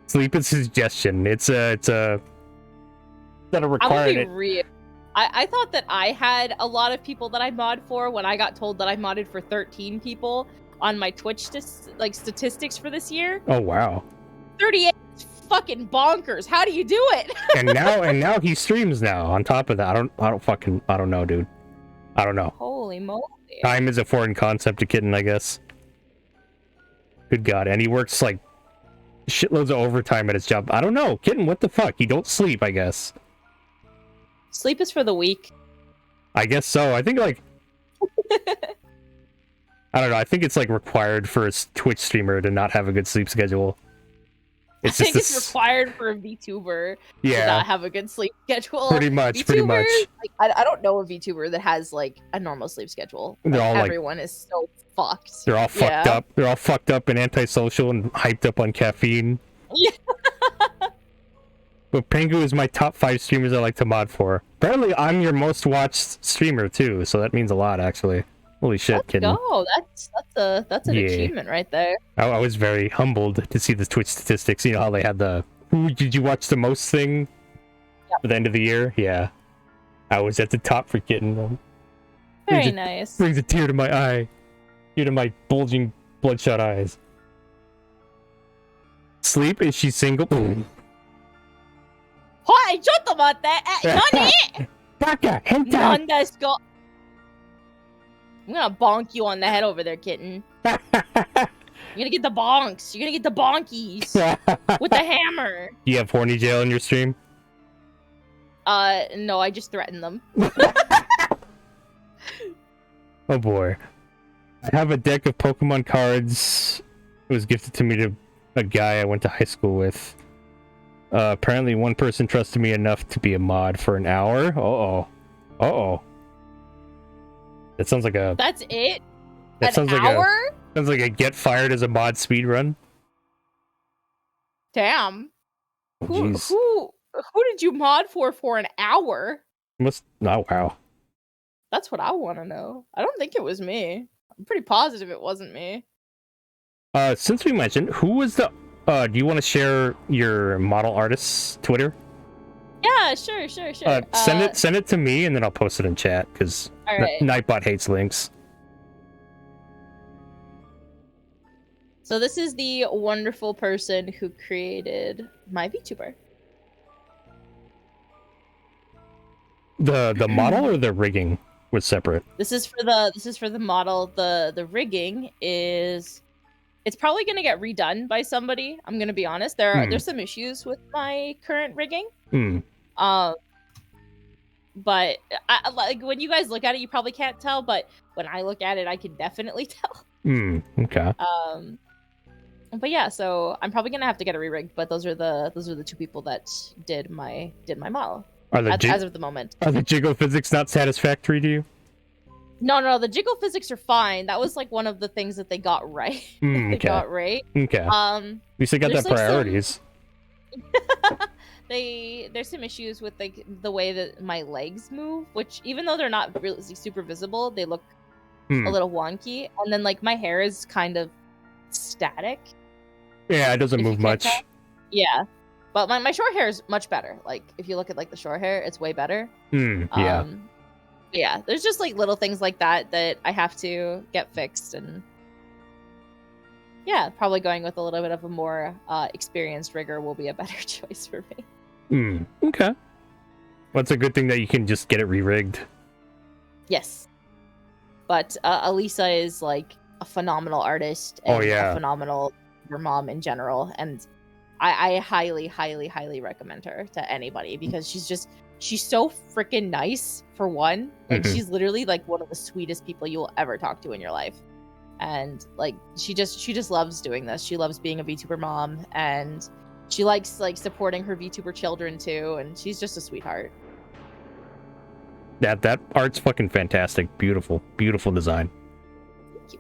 Sleep is suggestion. It's not a requirement. I'm gonna be real. I thought that I had a lot of people that I mod for when I got told that I modded for 13 people on my Twitch statistics for this year. Oh wow. 38 is fucking bonkers. How do you do it? and now he streams now. On top of that, I don't know, dude. I don't know. Holy moly. Time is a foreign concept to Kitten, I guess. Good God. And he works like shitloads of overtime at his job. I don't know. Kitten, what the fuck? You don't sleep, I guess. Sleep is for the weak. I guess so. I think, like... I don't know. I think it's, like, required for a Twitch streamer to not have a good sleep schedule. I think it's required for a VTuber to not have a good sleep schedule. Pretty much. Like, I don't know a VTuber that has, like, a normal sleep schedule. They're all, everyone is so fucked. They're all fucked up. They're all fucked up and antisocial and hyped up on caffeine. Yeah. But Pengu is my top 5 streamers I like to mod for. Apparently, I'm your most watched streamer, too, so that means a lot, actually. Holy shit, kid. No, that's an achievement right there. I was very humbled to see the Twitch statistics. You know how they had the who did you watch the most thing for the end of the year? Yeah. I was at the top for getting them. Very nice. Brings a tear to my eye. Tear to my bulging, bloodshot eyes. Sleep? Is she single? Hi, nani? Baka, hentai! Nandesu. I'm gonna bonk you on the head over there, kitten. You're gonna get the bonks. You're gonna get the bonkies with the hammer. Do you have horny jail in your stream? No, I just threaten them. Oh boy. I have a deck of Pokemon cards. It was gifted to me to a guy I went to high school with. Apparently one person trusted me enough to be a mod for an hour. Uh-oh. Uh-oh. That sounds like a... That's it? That sounds like hour? Sounds like a get fired as a mod speedrun. Damn. Oh, who did you mod for an hour? Oh, wow. That's what I want to know. I don't think it was me. I'm pretty positive it wasn't me. Since we mentioned, who was the... do you want to share your model artist's Twitter? Yeah, sure. Send it to me, and then I'll post it in chat, because Nightbot hates links. So this is the wonderful person who created my VTuber. The model or the rigging was separate? This is for the model. The rigging is... It's probably gonna get redone by somebody. I'm gonna be honest. There's some issues with my current rigging. But like when you guys look at it, you probably can't tell. But when I look at it, I can definitely tell. Okay. But yeah, so I'm probably gonna have to get it re-rigged. But those are the 2 people that did my model. As of the moment. Are the jiggle physics not satisfactory to you? No, the jiggle physics are fine. That was like one of the things that they got right. Okay. Got right. Okay. At least they got their priorities. There's some issues with like the way that my legs move, which even though they're not really super visible, they look a little wonky. And then like my hair is kind of static. Yeah, it doesn't move much. Yeah. But my short hair is much better. Like if you look at like the short hair, it's way better. Yeah. Yeah, there's just like little things like that I have to get fixed, and yeah, probably going with a little bit of a more experienced rigger will be a better choice for me. Okay. Well, it's a good thing that you can just get it re-rigged. Yes. But Elisa is like a phenomenal artist and a phenomenal mom in general, and I highly, highly, highly recommend her to anybody because she's so freaking nice, for one. Like, she's literally, like, one of the sweetest people you will ever talk to in your life. And, like, she just loves doing this. She loves being a VTuber mom, and she likes, like, supporting her VTuber children, too, and she's just a sweetheart. That art's fucking fantastic. Beautiful. Beautiful design. Thank you.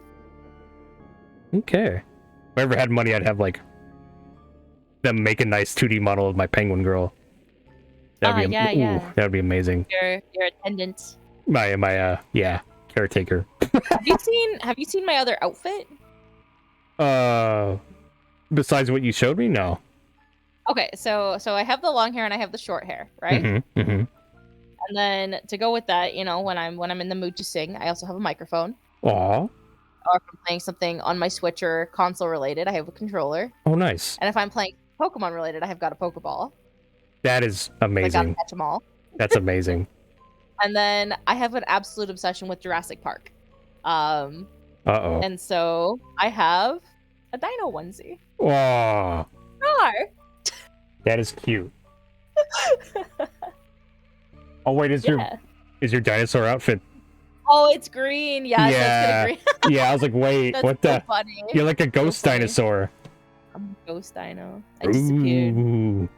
Okay. If I ever had money, I'd have, like, them make a nice 2D model of my penguin girl. That'd be amazing. Your attendant. My caretaker. Have you seen my other outfit? Besides what you showed me, no. Okay, so I have the long hair and I have the short hair, right? And then to go with that, you know, when I'm in the mood to sing, I also have a microphone. Aww. Or if I'm playing something on my Switch or console related, I have a controller. Oh, nice. And if I'm playing Pokemon related, I have got a Pokeball. That is amazing. I gotta catch them all. That's amazing. And then I have an absolute obsession with Jurassic Park. Uh-oh. And so I have a dino onesie. Aww. That is cute. Oh wait, is your dinosaur outfit? Oh, it's green. Yes, Yeah. that's green. Yeah, I was like, wait, That's what so the? funny. You're like a ghost funny. dinosaur. I'm a ghost dino. I disappeared. Ooh.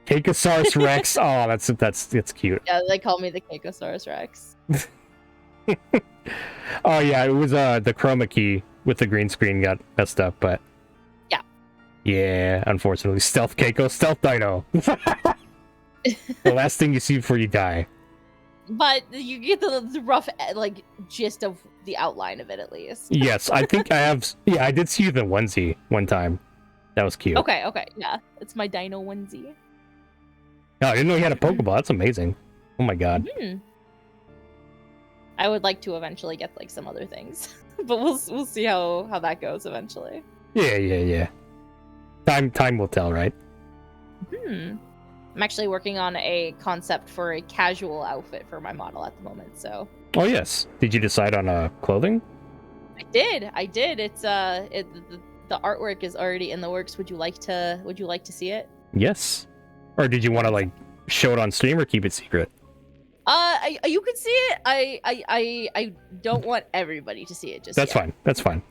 Keikosaurus Rex. Oh, that's cute. Yeah, they call me the Keikosaurus Rex. Oh yeah, it was the chroma key with the green screen got messed up, but yeah. Yeah, unfortunately. Stealth Keiko, stealth dino. The last thing you see before you die. But you get the rough like gist of the outline of it at least. Yes, I think I have. Yeah, I did see the onesie one time. That was cute. Okay, yeah. It's my dino onesie. Oh, I didn't know you had a Pokeball. That's amazing. Oh my god. Mm-hmm. I would like to eventually get like some other things, but we'll see how that goes eventually. Yeah. Time will tell, right? I'm actually working on a concept for a casual outfit for my model at the moment. So. Oh yes. Did you decide on clothing? I did. It's the artwork is already in the works. Would you like to see it? Yes. Or did you want to like show it on stream or keep it secret? You can see it. I don't want everybody to see it just That's yet. fine. That's fine.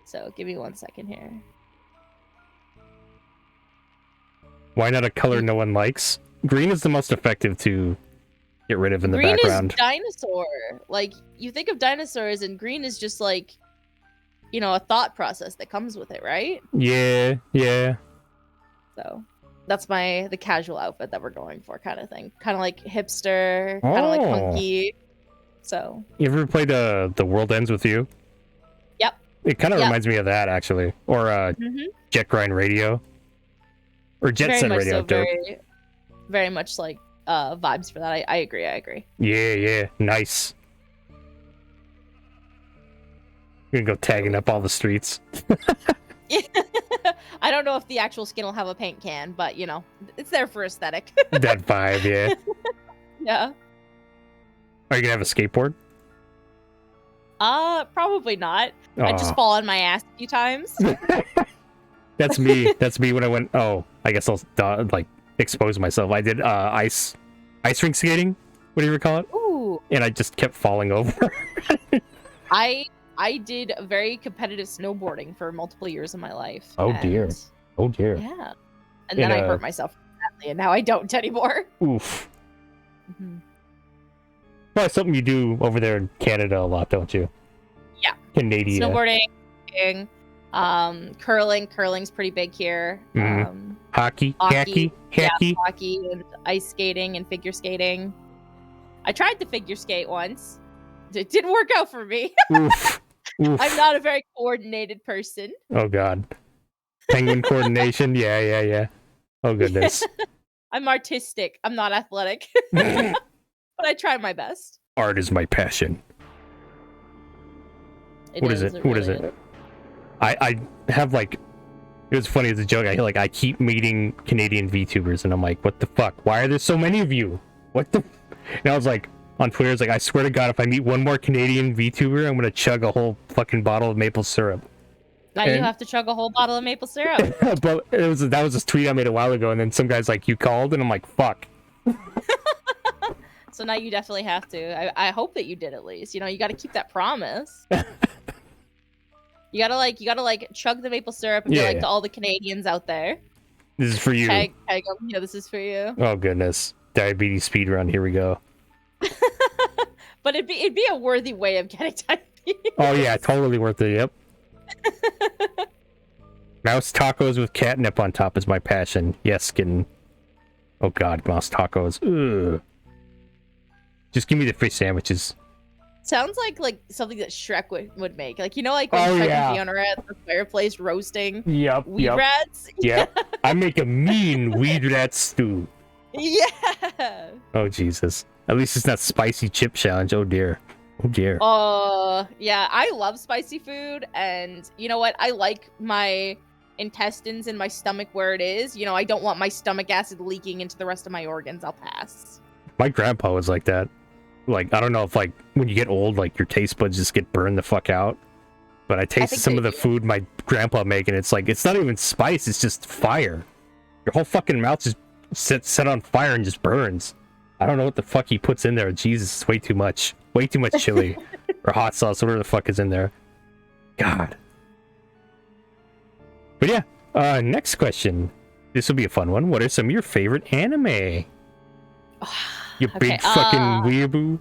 So give me 1 second here. Why not a color no one likes? Green is the most effective to get rid of in the background. Green is dinosaur. Like, you think of dinosaurs and green is just like, you know, a thought process that comes with it, right? Yeah. So that's the casual outfit that we're going for, kind of thing. Kind of like hipster, kind of like punky. So. You ever played the World Ends With You? Yep. It kind of reminds me of that, actually. Or Jet Grind Radio. Or Jet Set Radio. So very much like vibes for that. I agree. Yeah. Nice. You're gonna go tagging up all the streets. I don't know if the actual skin will have a paint can, but you know, it's there for aesthetic. That vibe, yeah. Yeah. Are you gonna have a skateboard? Probably not. I just fall on my ass a few times. That's me. That's me when I went. Oh, I guess I'll like expose myself. I did ice rink skating. What do you call it? Ooh. And I just kept falling over. I did very competitive snowboarding for multiple years of my life. Oh dear. Yeah. And then I hurt myself badly, and now I don't anymore. Oof. Well, it's something you do over there in Canada a lot, don't you? Yeah. Canadian. Snowboarding, curling's pretty big here. Hockey, yeah, hockey, and ice skating and figure skating. I tried to figure skate once. It didn't work out for me. Oof. I'm not a very coordinated person. Oh god. Penguin coordination. Yeah. Oh goodness. I'm artistic. I'm not athletic. But I try my best. Art is my passion. What is it? I have like, it was funny as a joke. I keep meeting Canadian VTubers and I'm like, what the fuck? Why are there so many of you? What the? And I was like, on Twitter, it's like, I swear to God, if I meet one more Canadian VTuber, I'm gonna chug a whole fucking bottle of maple syrup. Now you have to chug a whole bottle of maple syrup. But that was a tweet I made a while ago, and then some guy's like, you called? And I'm like, fuck. So now you definitely have to. I hope that you did at least. You know, you got to keep that promise. You gotta chug the maple syrup and be like to all the Canadians out there. This is for you. Tag them. Yeah, this is for you. Oh goodness, diabetes speedrun. Here we go. But it'd be a worthy way of getting diabetes. Oh yeah, totally worth it. Yep. Mouse tacos with catnip on top is my passion. Yes, getting. Oh god, mouse tacos. Ugh. Just give me the fish sandwiches. Sounds like something that Shrek would make. Like, you know, like when Shrek and Fiona are at the fireplace roasting weed rats? Yeah. I make a mean weed rat stew. Yeah. Oh, Jesus. At least it's not spicy chip challenge. Oh, dear. Yeah, I love spicy food. And you know what? I like my intestines and my stomach where it is. You know, I don't want my stomach acid leaking into the rest of my organs. I'll pass. My grandpa was like that. Like, I don't know if, like, when you get old, like, your taste buds just get burned the fuck out. But I tasted some of the food my grandpa made, and it's like, it's not even spice, it's just fire. Your whole fucking mouth just set on fire and just burns. I don't know what the fuck he puts in there. Jesus, it's way too much. Way too much chili or hot sauce, whatever the fuck is in there. God. But yeah, next question. This will be a fun one. What are some of your favorite anime? You big fucking weeaboo.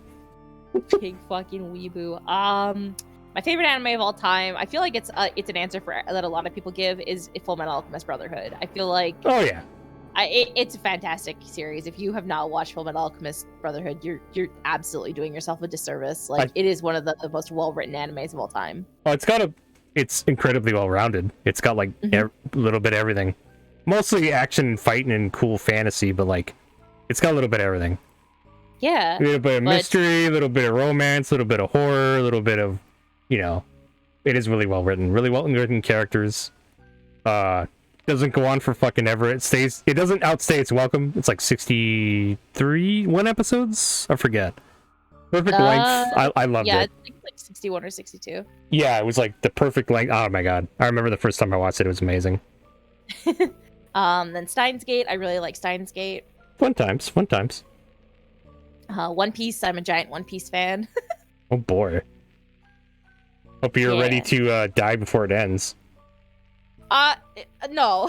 Big fucking weeaboo. My favorite anime of all time. I feel like it's an answer for that a lot of people give is Fullmetal Alchemist Brotherhood. I feel like. Oh yeah. It's a fantastic series. If you have not watched Fullmetal Alchemist Brotherhood, you're absolutely doing yourself a disservice. Like it is one of the most well-written animes of all time. Oh, it's incredibly well-rounded. It's got like a little bit of everything. Mostly action, fighting, and cool fantasy, but like it's got a little bit of everything. Yeah. A little bit of mystery, a little bit of romance, a little bit of horror, a little bit of, it is really well-written. Really well-written characters. Doesn't go on for fucking ever. It doesn't outstay its welcome. It's like 63 episodes. I forget. Perfect length. I loved it. Yeah, I think like 61 or 62. Yeah, it was like the perfect length. Oh my god. I remember the first time I watched it. It was amazing. Then Steins Gate. I really like Steins Gate. Fun times. One Piece. I'm a giant One Piece fan. Oh boy. Hope you're ready to die before it ends. No.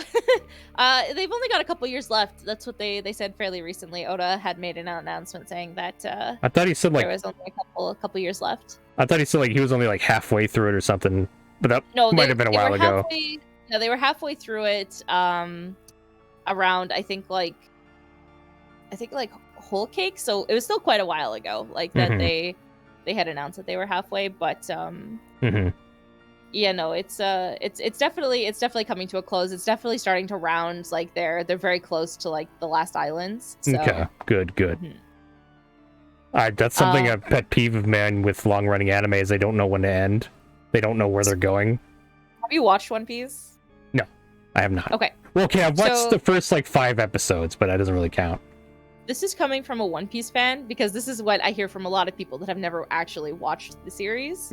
They've only got a couple years left. That's what they said fairly recently. Oda had made an announcement saying that I thought he said like there was only a couple years left. I thought he said like he was only like halfway through it or something. But that might have been a while ago. No, they were halfway through it around I think like Whole Cake, so it was still quite a while ago. Like that they had announced that they were halfway, but yeah, no, it's definitely coming to a close. It's definitely starting to round. Like they're very close to like the last islands. So. Okay, good. That's something a pet peeve of mine with long running anime is they don't know when to end. They don't know where they're going. Have you watched One Piece? No, I have not. Okay. Well, okay, I've watched the first like 5 episodes, but that doesn't really count. This is coming from a One Piece fan because this is what I hear from a lot of people that have never actually watched the series.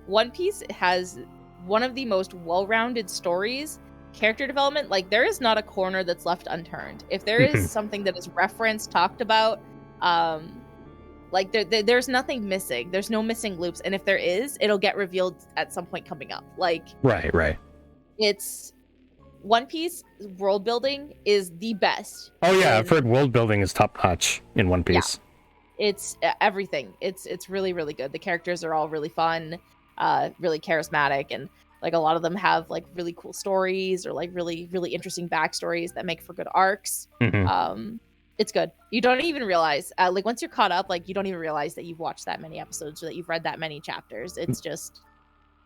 One Piece has one of the most well-rounded stories, character development. Like there is not a corner that's left unturned. If there is something that is referenced, talked about, like there's nothing missing. There's no missing loops, and if there is, it'll get revealed at some point coming up. Like right. It's One Piece world building is the best. Oh yeah, I've heard world building is top notch in One Piece. Yeah. It's everything. It's really, really good. The characters are all really fun. Really charismatic, and like a lot of them have like really cool stories or like really, really interesting backstories that make for good arcs. It's good. You don't even realize like once you're caught up, like you don't even realize that you've watched that many episodes or that you've read that many chapters. It's just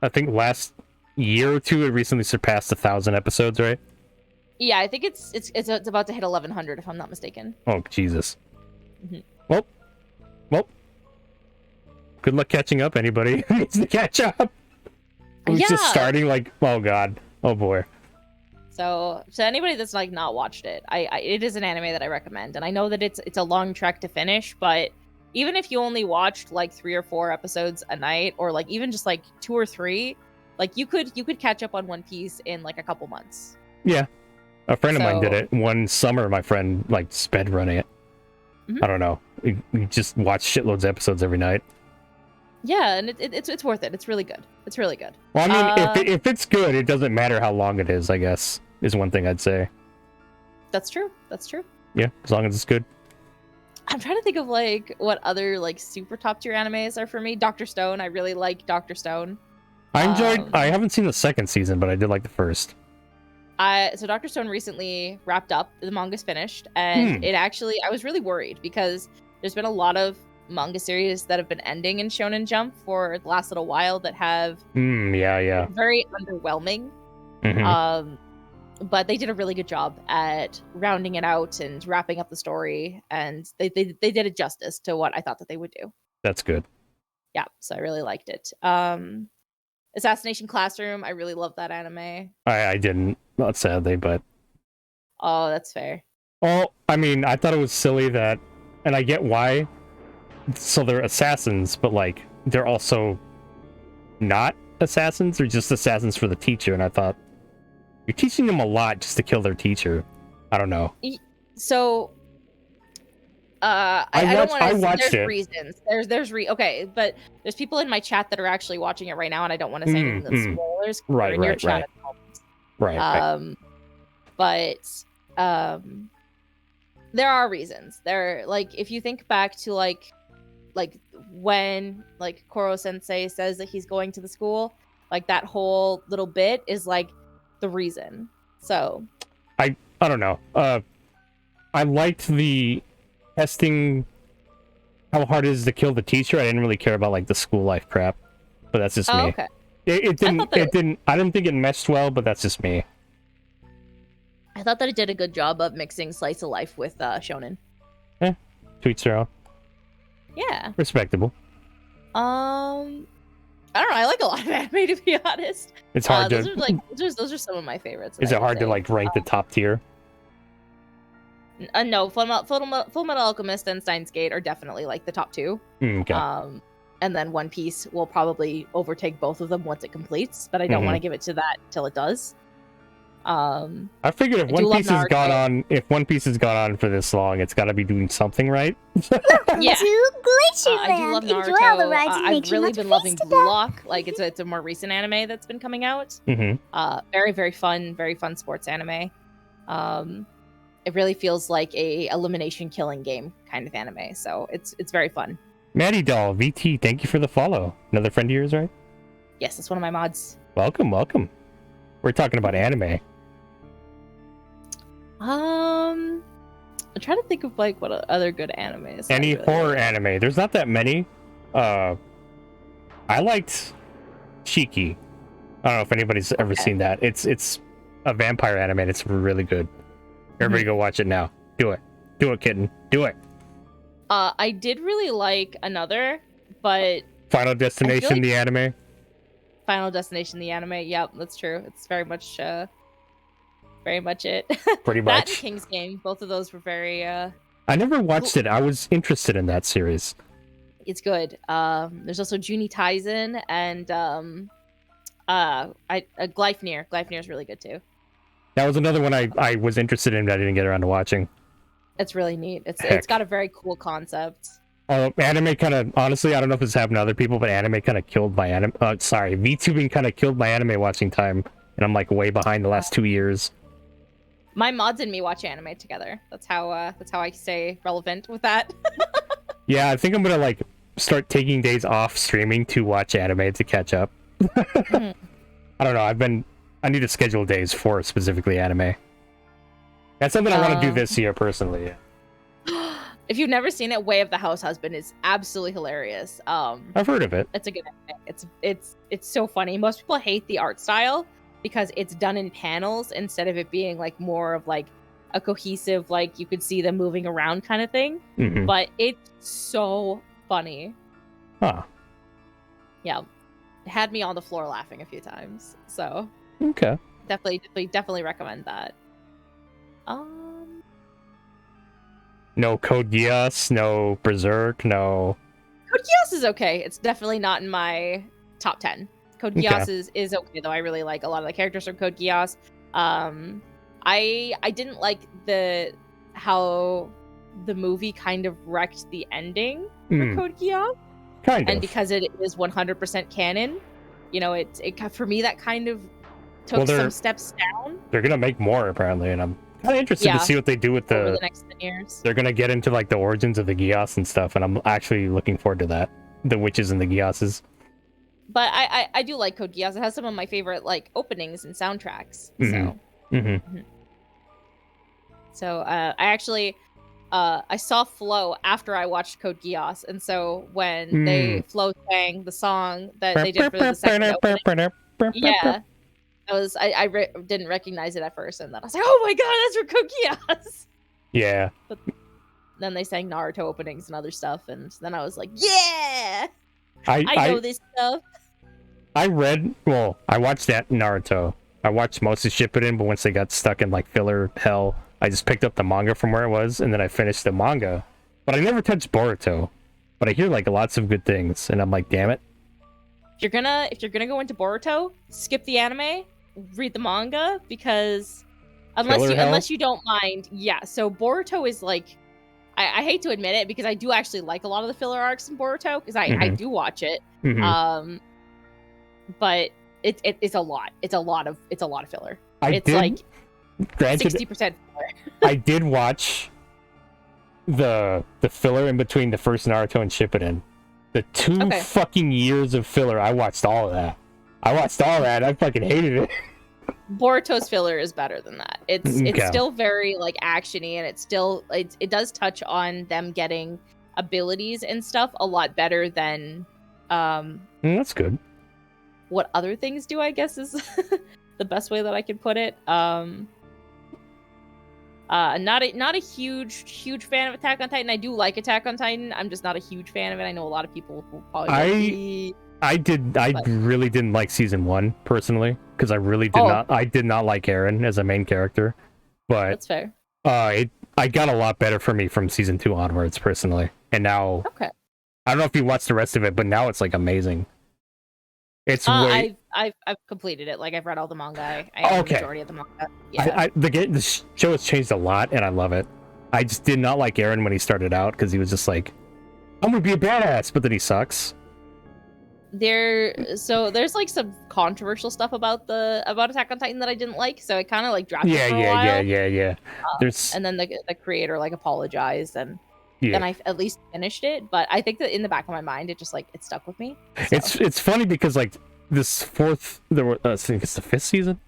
I think last year or two it recently surpassed 1,000 episodes, right? Yeah, I think it's about to hit 1,100 if I'm not mistaken. Oh Jesus. Well, good luck catching up, anybody who needs to catch up. Who's just starting, like, oh god. Oh boy. So anybody that's like not watched it, it is an anime that I recommend. And I know that it's a long trek to finish, but even if you only watched like 3 or 4 episodes a night, or like even just like 2 or 3, like you could catch up on One Piece in like a couple months. Yeah. A friend of mine did it one summer. My friend like sped running it. I don't know. We just watched shitloads of episodes every night. Yeah, and it's worth it. It's really good. It's really good. Well, I mean, if it's good, it doesn't matter how long it is, I guess, is one thing I'd say. That's true. Yeah, as long as it's good. I'm trying to think of like what other like super top tier animes are for me. Dr. Stone. I really like Dr. Stone. I enjoyed. I haven't seen the second season, but I did like the first. So Dr. Stone recently wrapped up. The manga's finished, and it actually, I was really worried because there's been a lot of manga series that have been ending in Shonen Jump for the last little while that have very underwhelming. But they did a really good job at rounding it out and wrapping up the story, and they did it justice to what I thought that they would do. That's good. Yeah, so I really liked it. Assassination Classroom, I really love that anime. I didn't, not sadly, but oh, that's fair. Oh, I mean, I thought it was silly that, and I get why. So they're assassins, but like they're also not assassins. They're just assassins for the teacher, and I thought You're teaching them a lot just to kill their teacher. I don't know. So, I don't want to. I watched There's it. reasons. Okay, but there's people in my chat that are actually watching it right now, and I don't want to say anything that's spoilers. Right, in your right, chat right. at the moment. Right. But there are reasons. If you think back to like when like Koro Sensei says that he's going to the school, like that whole little bit is like the reason. So I don't know. I liked the testing how hard it is to kill the teacher. I didn't really care about like the school life crap, but that's just me. Okay. It didn't. I didn't think it meshed well, but that's just me. I thought that it did a good job of mixing slice of life with shonen. Tweets their own. Yeah. Respectable. I don't know. I like a lot of anime, to be honest. It's hard to. Those are some of my favorites. Is it hard to like rank the top tier? No, Full Metal Alchemist and Steins Gate are definitely like the top two. Okay. And then One Piece will probably overtake both of them once it completes, but I don't want to give it to that till it does. I figured if One Piece has gone on for this long, it's got to be doing something right. Yeah. To Glacier I do love Land. Naruto. Enjoy all the rides and make I've sure really not to been freeze loving to Blue death. Lock. Like it's a more recent anime that's been coming out. Mm-hmm. Very very fun sports anime. It really feels like a elimination killing game kind of anime. So it's very fun. Maddie Doll VT, thank you for the follow. Another friend of yours, right? Yes, it's one of my mods. Welcome. We're talking about anime. I'm trying to think of like what other good animes. Any horror anime? There's not that many. I liked Shiki. I don't know if anybody's ever seen that. It's a vampire anime. And it's really good. Everybody go watch it now. Do it, kitten. Do it. I did really like another, but Final Destination, the anime. Final Destination, the anime. Yep, that's true. It's very much it. Pretty That much. and King's Game, both of those were very. I never watched it. I was interested in that series. It's good. There's also Juni Taisen and Gleipnir. Gleipnir is really good too. That was another one I was interested in, but I didn't get around to watching. It's really neat. It's got a very cool concept. Anime kind of, honestly, I don't know if this happened to other people, but anime kind of killed my anime. VTubing kind of killed my anime watching time, and I'm like way behind the last 2 years. My mods and me watch anime together. That's how I stay relevant with that. Yeah, I think I'm gonna like start taking days off streaming to watch anime to catch up. I don't know. I need to schedule days for specifically anime. That's something I want to do this year personally. If you've never seen it, Way of the House Husband is absolutely hilarious. I've heard of it. It's a good anime. It's so funny. Most people hate the art style because it's done in panels instead of it being like more of like a cohesive, like you could see them moving around kind of thing. But it's so funny. Huh. Yeah. It had me on the floor laughing a few times. So okay. Definitely recommend that. No Code Geass, no Berserk, no. Code Geass is okay. It's definitely not in my top 10. Code Geass is okay though. I really like a lot of the characters from Code Geass. I didn't like how the movie kind of wrecked the ending for Code Geass. Kind of. And because it is 100% canon, you know, it for me that kind of took some steps down. They're gonna make more apparently, and I'm kind of interested to see what they do with over the next 10 years. They're gonna get into like the origins of the Geass and stuff, and I'm actually looking forward to that. The witches and the Geasses. But I do like Code Geass. It has some of my favorite like openings and soundtracks. So I actually I saw Flo after I watched Code Geass, and so when Flo sang the song that they did for the second opening, yeah, I didn't recognize it at first, and then I was like, oh my god, that's for Code Geass. Yeah. But then they sang Naruto openings and other stuff, and then I was like, yeah, I know this stuff. I watched that Naruto. I watched most of Shippuden, but once they got stuck in like filler hell, I just picked up the manga from where it was, and then I finished the manga. But I never touched Boruto. But I hear like lots of good things, and I'm like, damn it. If you're gonna go into Boruto, skip the anime read the manga because unless you don't mind. Yeah, so Boruto is like I hate to admit it because I do actually like a lot of the filler arcs in Boruto because I do watch it. But it's a lot. It's a lot of filler. It's like 60% filler. I did watch the filler in between the first Naruto and Shippuden. The 2 fucking years of filler, I watched all of that. I fucking hated it. Boruto's filler is better than that. It's still very like actiony, and it does touch on them getting abilities and stuff a lot better than that's good. What other things do, I guess, is the best way that I could put it. Not a huge fan of Attack on Titan. I do like Attack on Titan. I'm just not a huge fan of it. I know a lot of people will probably really didn't like season 1 personally because I really did not like Eren as a main character. But that's fair. I got a lot better for me from season 2 onwards personally, and now I don't know if you watched the rest of it, but now it's like amazing. It's I've completed it. Like I've read all the manga. I have the majority of the manga. Yeah. The show has changed a lot, and I love it. I just did not like Eren when he started out because he was just like, I'm gonna be a badass, but then he sucks. There's like some controversial stuff about Attack on Titan that I didn't like, so I kind of like dropped it for a while. Yeah. And then the creator like apologized, and then I at least finished it. But I think that in the back of my mind, it just like it stuck with me. So. It's funny because like this I think it's the 5th season,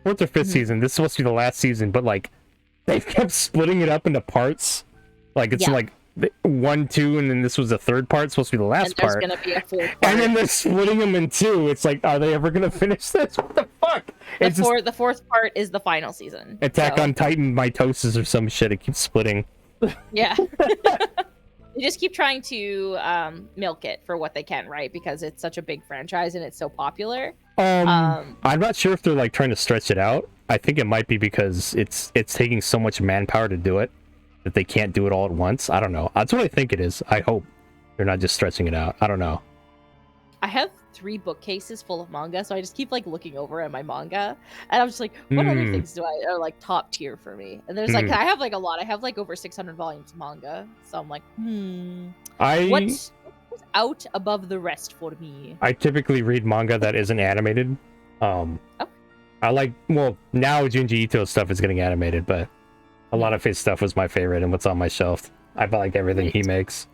4th or 5th season. This is supposed to be the last season, but like they've kept splitting it up into parts. Like it's like 1, 2, and then this was the 3rd part, supposed to be the last part. There's gonna be a 4th part. And then they're splitting them in 2. It's like, are they ever gonna finish this? What the fuck? The 4th part is the final season. Attack on Titan mitosis or some shit. It keeps splitting. Yeah. They just keep trying to milk it for what they can, right? Because it's such a big franchise and it's so popular. I'm not sure if they're like trying to stretch it out. I think it might be because it's taking so much manpower to do it that they can't do it all at once. I don't know. That's what I think it is. I hope they're not just stretching it out. I don't know. I have 3 bookcases full of manga, so I just keep like looking over at my manga, and I'm just like, what other things are like top tier for me? And there's like I have like a lot. I have like over 600 volumes of manga, so I'm like, what's out above the rest for me? I typically read manga that isn't animated. I like now Junji Ito stuff is getting animated, but a lot of his stuff was my favorite and what's on my shelf. I buy like everything he makes.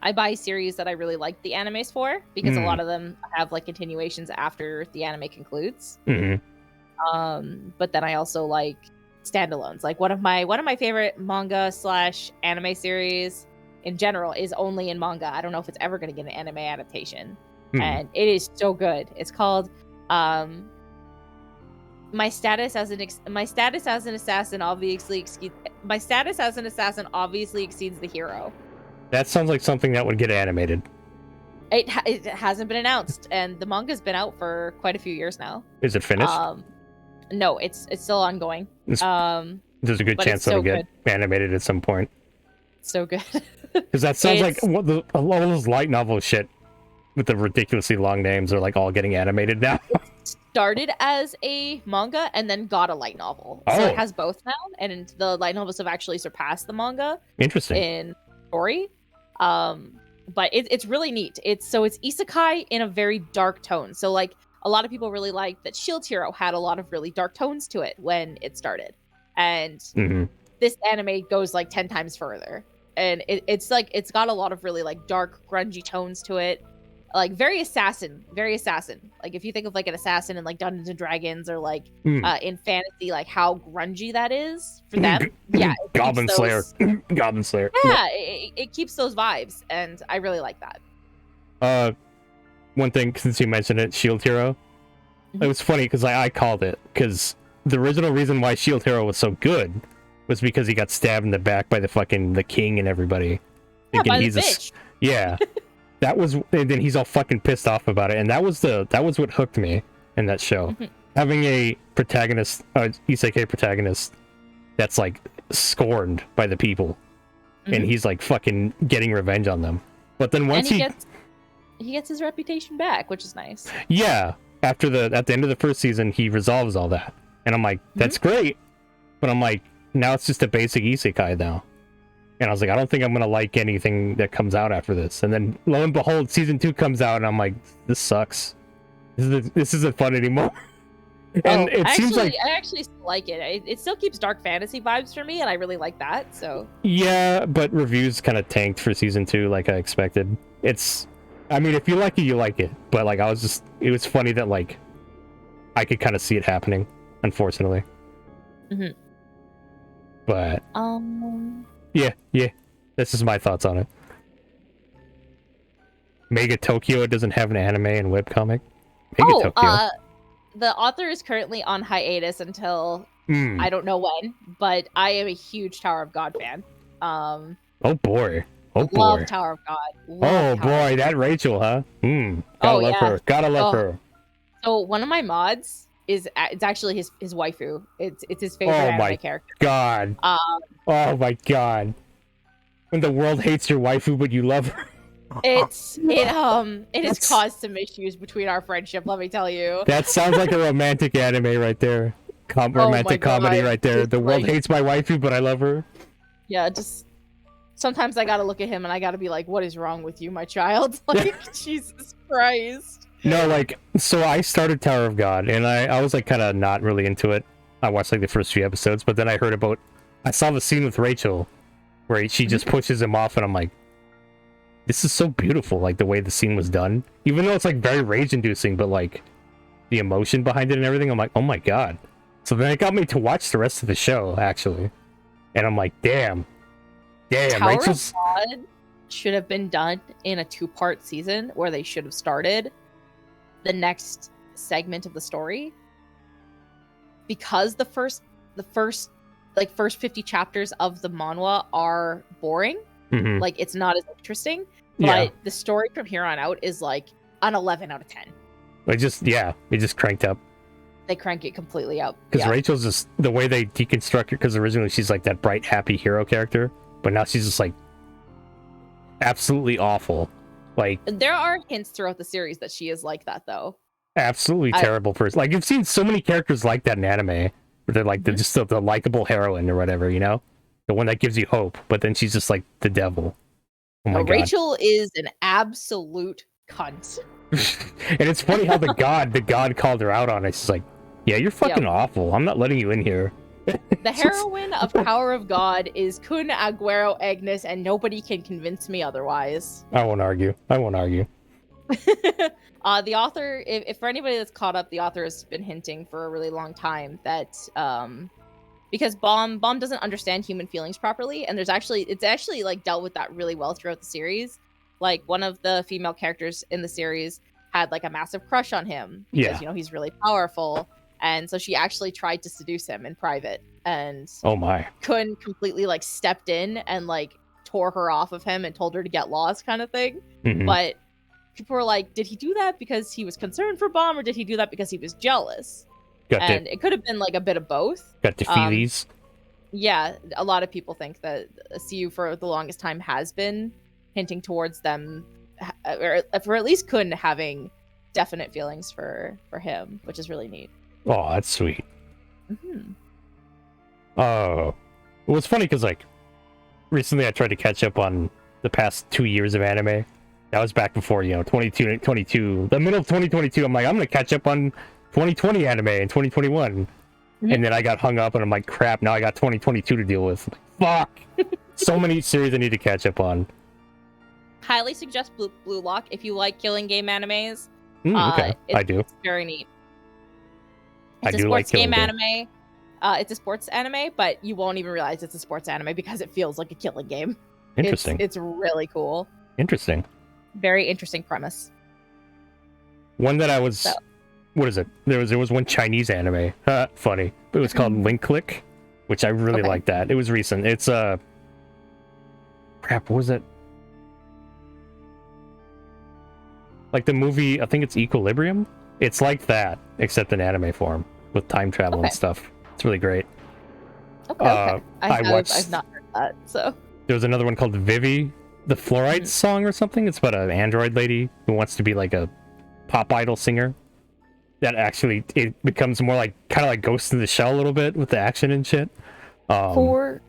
I buy series that I really like the animes for because a lot of them have like continuations after the anime concludes. But then I also like standalones. Like one of my favorite manga / anime series in general is only in manga. I don't know if it's ever going to get an anime adaptation, and it is so good. It's called My status as an assassin obviously exceeds the hero. That sounds like something that would get animated. It hasn't been announced, and the manga's been out for quite a few years now. Is it finished? No, it's still ongoing. There's a good chance it'll get animated at some point. So good. Because that sounds like a lot of those light novel shit with the ridiculously long names are like all getting animated now. It started as a manga and then got a light novel. So it has both now, and the light novels have actually surpassed the manga. Interesting. In story. But it's really neat. It's isekai in a very dark tone. So like a lot of people really like that Shield Hero had a lot of really dark tones to it when it started. And this anime goes like 10 times further. And it's got a lot of really like dark, grungy tones to it. Like very assassin. Like if you think of like an assassin in like Dungeons and Dragons or like in fantasy, like how grungy that is for them. Yeah. Goblin Slayer. Yeah, it keeps those vibes, and I really like that. One thing, since you mentioned it, Shield Hero. It was funny because I called it, because the original reason why Shield Hero was so good was because he got stabbed in the back by the king and everybody. Yeah, by the bitch. Yeah. That was, and then he's all fucking pissed off about it, and that was what hooked me in that show. Having a protagonist, isekai protagonist, that's like scorned by the people, and he's like fucking getting revenge on them. But then once he gets his reputation back, which is nice. Yeah, at the end of the first season, he resolves all that, and I'm like, that's great, but I'm like, now it's just a basic isekai now, and I was like, I don't think I'm gonna like anything that comes out after this. And then lo and behold, season 2 comes out, and I'm like, this sucks. This isn't fun anymore. And it seems like I actually like it. It still keeps dark fantasy vibes for me, and I really like that. So yeah, but reviews kind of tanked for season 2, like I expected. I mean, if you like it, you like it. But like, it was funny that like I could kind of see it happening, unfortunately. But yeah, this is my thoughts on it. Mega Tokyo doesn't have an anime and webcomic. Tokyo. The author is currently on hiatus until I don't know when, but I am a huge Tower of God fan. Oh boy. Love Tower of God. That Rachel, huh? Gotta love her. Gotta love her. So one of my mods it's actually his waifu. It's his favorite anime character. God. Oh my god. When the world hates your waifu, but you love her. It has caused some issues between our friendship, let me tell you. That sounds like a romantic anime right there. Romantic comedy right there. The world hates my waifu, but I love her. Yeah, just sometimes I gotta look at him and I gotta be like, what is wrong with you, my child? Like, Jesus Christ. No, like, so I started Tower of God, and I was like kind of not really into it. I watched like the first few episodes, but then I saw the scene with Rachel where she just pushes him off, and I'm like, this is so beautiful, like the way the scene was done. Even though it's like very rage-inducing, but like the emotion behind it and everything, I'm like, oh my god. So then it got me to watch the rest of the show, actually. And I'm like, damn, Tower Rachel's... of God should have been done in a 2-part season where they should have started the next segment of the story. Because the first 50 chapters of the manhwa are boring. Like, it's not as interesting, but the story from here on out is like an 11 out of 10. It just cranked up. They crank it completely up. Because Rachel's just, the way they deconstruct her, because originally she's like that bright, happy hero character, but now she's just like absolutely awful. Like, there are hints throughout the series that she is like that, though. Absolutely terrible person. Like, you've seen so many characters like that in anime, where they're like just the likable heroine or whatever, you know? The one that gives you hope, but then she's just like the devil. Oh my god. Rachel is an absolute cunt. And it's funny how the god called her out on it. She's like, yeah, you're fucking awful. I'm not letting you in here. The heroine of Tower of God is Kun Aguero Agnes, and nobody can convince me otherwise. I won't argue. The author, if for anybody that's caught up, the author has been hinting for a really long time that because Bomb doesn't understand human feelings properly, and it's actually like dealt with that really well throughout the series. Like, one of the female characters in the series had like a massive crush on him because he's really powerful, and so she actually tried to seduce him in private, and Kun completely like stepped in and like tore her off of him and told her to get lost, kind of thing. But people were like, did he do that because he was concerned for Bomb, or did he do that because he was jealous? It could have been like a bit of both. Got the feelies. Yeah, a lot of people think that CU for the longest time has been hinting towards them, or for at least Kun having definite feelings for him, which is really neat. Oh, that's sweet. Oh, it was funny because like recently I tried to catch up on the past 2 years of anime. That was back before, 22, the middle of 2022. I'm like, I'm gonna catch up on 2020 anime in 2021, and then I got hung up, and I'm like, crap, now I got 2022 to deal with. Fuck. So many series I need to catch up on. Highly suggest Blue Lock if you like killing game animes. Okay, I do. It's very neat. It's I a do like sports game anime. It's a sports anime, but you won't even realize it's a sports anime because it feels like a killing game. Interesting. It's really cool. Interesting. Very interesting premise. One that I was... What is it? There was one Chinese anime. Funny. It was called Link Click, which I really liked that. It was recent. It's crap, what was it? Like the movie, I think it's Equilibrium. It's like that, except in anime form, with time travel and stuff. It's really great. Okay. I've not heard that, so. There was another one called Vivi, the Fluorite song or something. It's about an android lady who wants to be like a pop idol singer. that actually it becomes more like kind of like Ghost in the Shell a little bit with the action and shit. For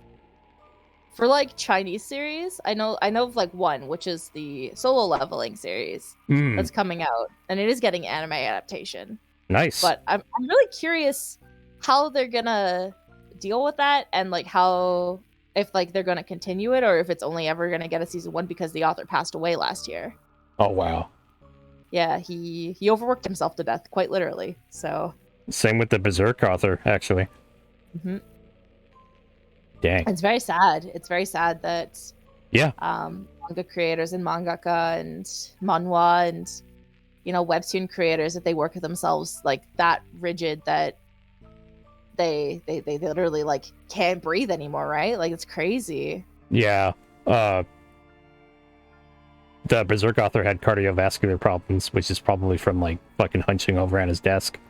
like Chinese series, I know of like one, which is the Solo Leveling series that's coming out, and it is getting anime adaptation. Nice. But I'm really curious how they're gonna deal with that, and like how, if like they're gonna continue it, or if it's only ever gonna get a season 1 because the author passed away last year. Oh wow. Yeah, he overworked himself to death, quite literally. So same with the Berserk author, actually. Mm-hmm. Dang. It's very sad. It's very sad that manga creators and mangaka and manhwa and webtoon creators, that they work with themselves like that rigid that they literally like can't breathe anymore, right? Like it's crazy. Yeah. The Berserk author had cardiovascular problems, which is probably from like fucking hunching over at his desk.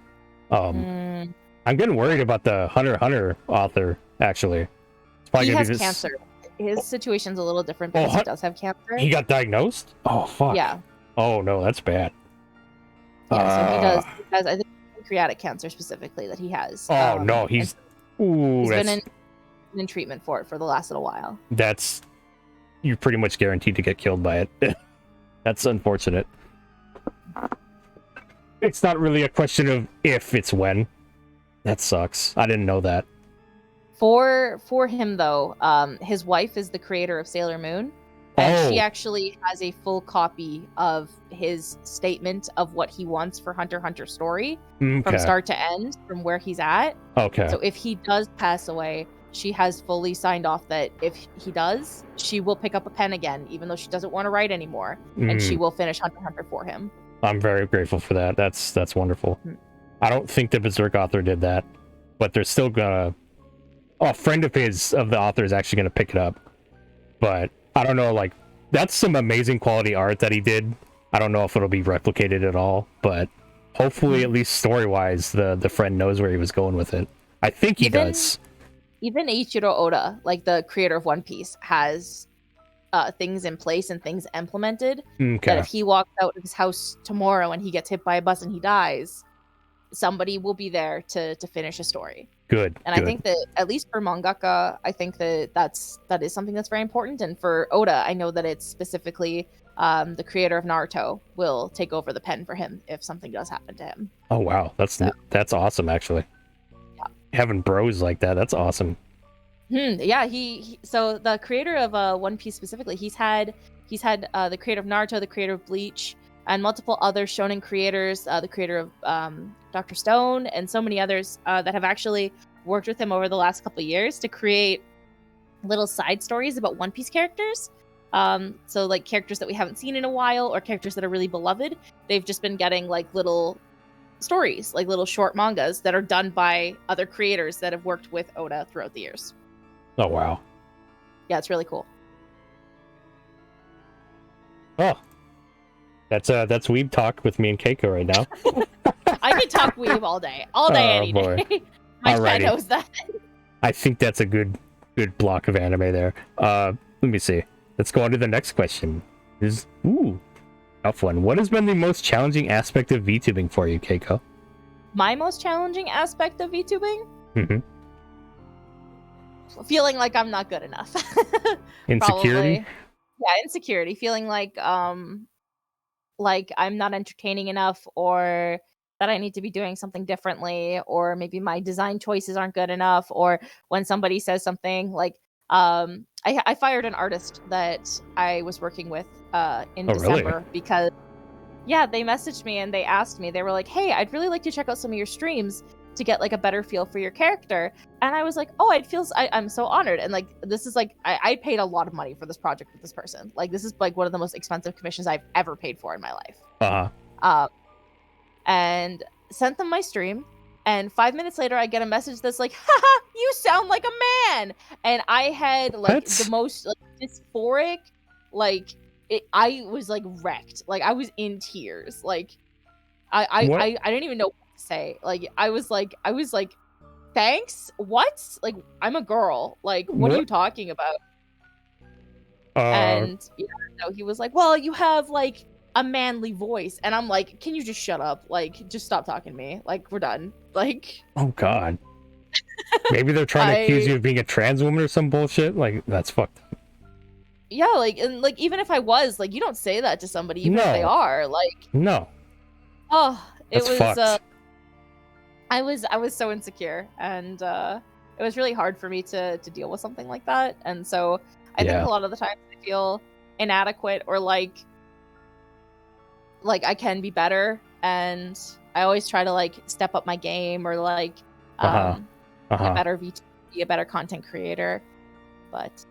I'm getting worried about the Hunter x Hunter author, actually. He has cancer. His situation's a little different because he does have cancer. He got diagnosed? Oh, fuck. Yeah. Oh, no, that's bad. Yeah, so he has, I think, pancreatic cancer specifically that he has. Oh, no, he's been in treatment for it for the last little while. You're pretty much guaranteed to get killed by it. That's unfortunate. It's not really a question of if, it's when. That sucks. I didn't know that. For him though, his wife is the creator of Sailor Moon, and she actually has a full copy of his statement of what he wants for Hunter x Hunter story from start to end, from where he's at. Okay. So if he does pass away, she has fully signed off that if he does, she will pick up a pen again, even though she doesn't want to write anymore, and she will finish Hunter x Hunter for him. I'm very grateful for that. That's wonderful. I don't think the Berserk author did that, but they're still gonna. A friend of the author is actually gonna pick it up, but I don't know. Like, that's some amazing quality art that he did. I don't know if it'll be replicated at all, but hopefully, at least story-wise, the friend knows where he was going with it. I think he does. Even Eiichiro Oda, like the creator of One Piece, has things in place and things implemented that if he walks out of his house tomorrow and he gets hit by a bus and he dies, somebody will be there to finish a story. Good. I think that, at least for mangaka, I think that is something that's very important. And for Oda, I know that it's specifically the creator of Naruto will take over the pen for him if something does happen to him. Oh wow, that's awesome, actually. Yeah. Having bros like that's awesome. Yeah, so the creator of One Piece specifically, he's had the creator of Naruto, the creator of Bleach, and multiple other shonen creators, the creator of Dr. Stone, and so many others that have actually worked with him over the last couple of years to create little side stories about One Piece characters. So like characters that we haven't seen in a while, or characters that are really beloved. They've just been getting like little stories, like little short mangas that are done by other creators that have worked with Oda throughout the years. Oh wow. Yeah, it's really cool. Oh. That's weeb talk with me and Keiko right now. I could talk weeb all day, any day. My cat knows that. I think that's a good block of anime there. Let me see. Let's go on to the next question. Tough one. What has been the most challenging aspect of VTubing for you, Keiko? My most challenging aspect of VTubing? Mm-hmm. Feeling like I'm not good enough. Insecurity? Yeah, insecurity. Feeling like I'm not entertaining enough, or that I need to be doing something differently, or maybe my design choices aren't good enough, or when somebody says something like I fired an artist that I was working with in December. Really? Because they messaged me and they asked me, they were like, hey, I'd really like to check out some of your streams to get like a better feel for your character. And I was like, oh, I'm so honored. And like, this is like, I paid a lot of money for this project with this person. Like, this is like one of the most expensive commissions I've ever paid for in my life. And sent them my stream. And 5 minutes later, I get a message that's like, haha, you sound like a man. And I had like the most like dysphoric, like I was like wrecked. Like I was in tears. Like I didn't even know what to say. Like I was like, thanks? What? Like, I'm a girl. Like, what are you talking about? And he was like, well, you have like a manly voice, and I'm like, can you just shut up? Like, just stop talking to me. Like, we're done. Like, oh god. Maybe they're trying to accuse you of being a trans woman or some bullshit. Like, that's fucked up. Yeah, like, and like, even if I was, like, you don't say that to somebody, even if No. they are. Like, No. oh, it That's was. fucked. I was so insecure, and it was really hard for me to deal with something like that. And so I think a lot of the times I feel inadequate, or like I can be better, and I always try to like step up my game, or like be a better VT, be a better content creator. But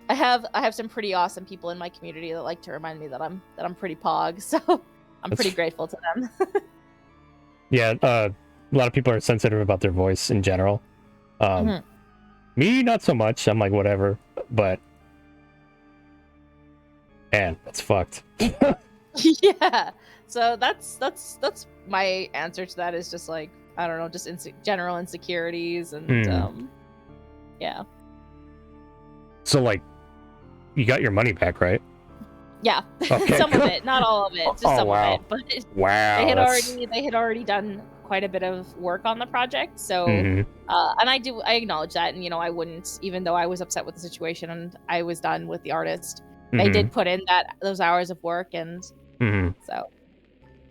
I have some pretty awesome people in my community that like to remind me that I'm pretty pog, so I'm pretty grateful to them. Yeah, a lot of people are sensitive about their voice in general. Me, not so much. I'm like, whatever. But man, that's fucked. Yeah. So that's my answer to that, is just like, I don't know, just general insecurities, and yeah. So like, you got your money back, right? Yeah. Okay. Some of it, not all of it, just some of it. But wow, they had already done quite a bit of work on the project, so and I acknowledge that, and I wouldn't, even though I was upset with the situation and I was done with the artist, they did put in those hours of work, and so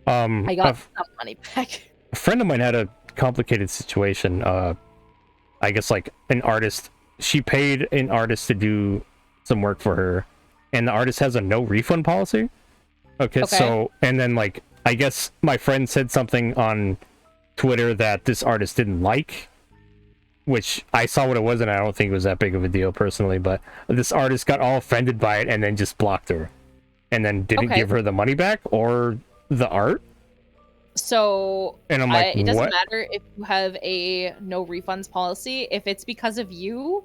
I got some money back. A friend of mine had a complicated situation. I guess like an artist, she paid an artist to do some work for her, and the artist has a no refund policy. Okay. So, and then like, I guess my friend said something on Twitter that this artist didn't like, which I saw what it was, and I don't think it was that big of a deal personally, but this artist got all offended by it and then just blocked her, and then didn't give her the money back or the art. So, and I'm like, it doesn't matter if you have a no refunds policy. If it's because of you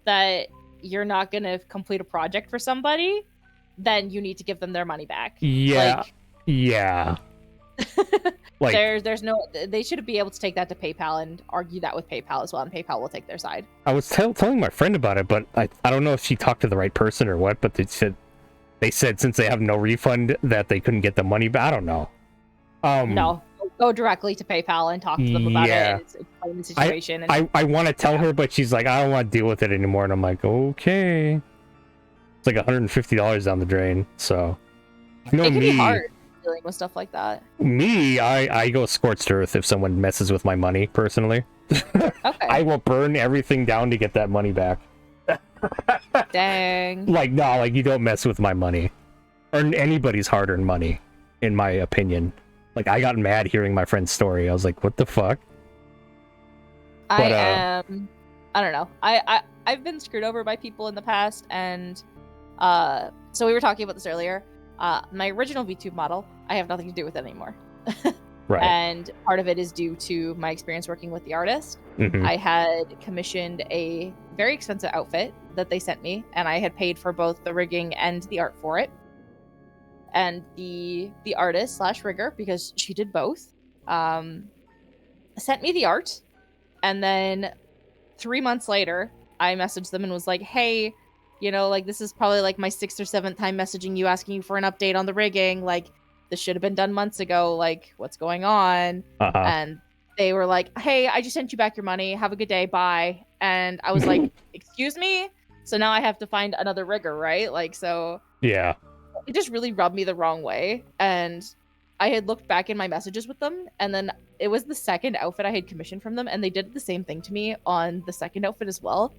that you're not going to complete a project for somebody, then you need to give them their money back. Yeah. Like, there's no, they should be able to take that to PayPal and argue that with PayPal as well, and PayPal will take their side. I was telling my friend about it, but I don't know if she talked to the right person or what, but they said since they have no refund that they couldn't get the money back. I don't know. No, go directly to PayPal and talk to them about it and explain the situation. I want to tell her, but she's like, I don't want to deal with it anymore, and I'm like, okay. It's like $150 down the drain, so it can be hard dealing with stuff like that. Me, I go scorched earth if someone messes with my money, personally. Okay. I will burn everything down to get that money back. Dang. Like, no, like, you don't mess with my money. Or anybody's hard-earned money, in my opinion. Like, I got mad hearing my friend's story. I was like, what the fuck? I don't know. I've been screwed over by people in the past, and so we were talking about this earlier. My original VTube model, I have nothing to do with it anymore. Right. And part of it is due to my experience working with the artist. I had commissioned a very expensive outfit that they sent me, and I had paid for both the rigging and the art for it. And the artist / rigger, because she did both, sent me the art, and then 3 months later, I messaged them and was like, hey, like, this is probably like my 6th or 7th time messaging you, asking you for an update on the rigging. Like, this should have been done months ago. Like, what's going on? And they were like, hey, I just sent you back your money. Have a good day. Bye. And I was like, excuse me? So now I have to find another rigger, right? Like, so... Yeah. It just really rubbed me the wrong way. And I had looked back in my messages with them, and then it was the second outfit I had commissioned from them, and they did the same thing to me on the second outfit as well.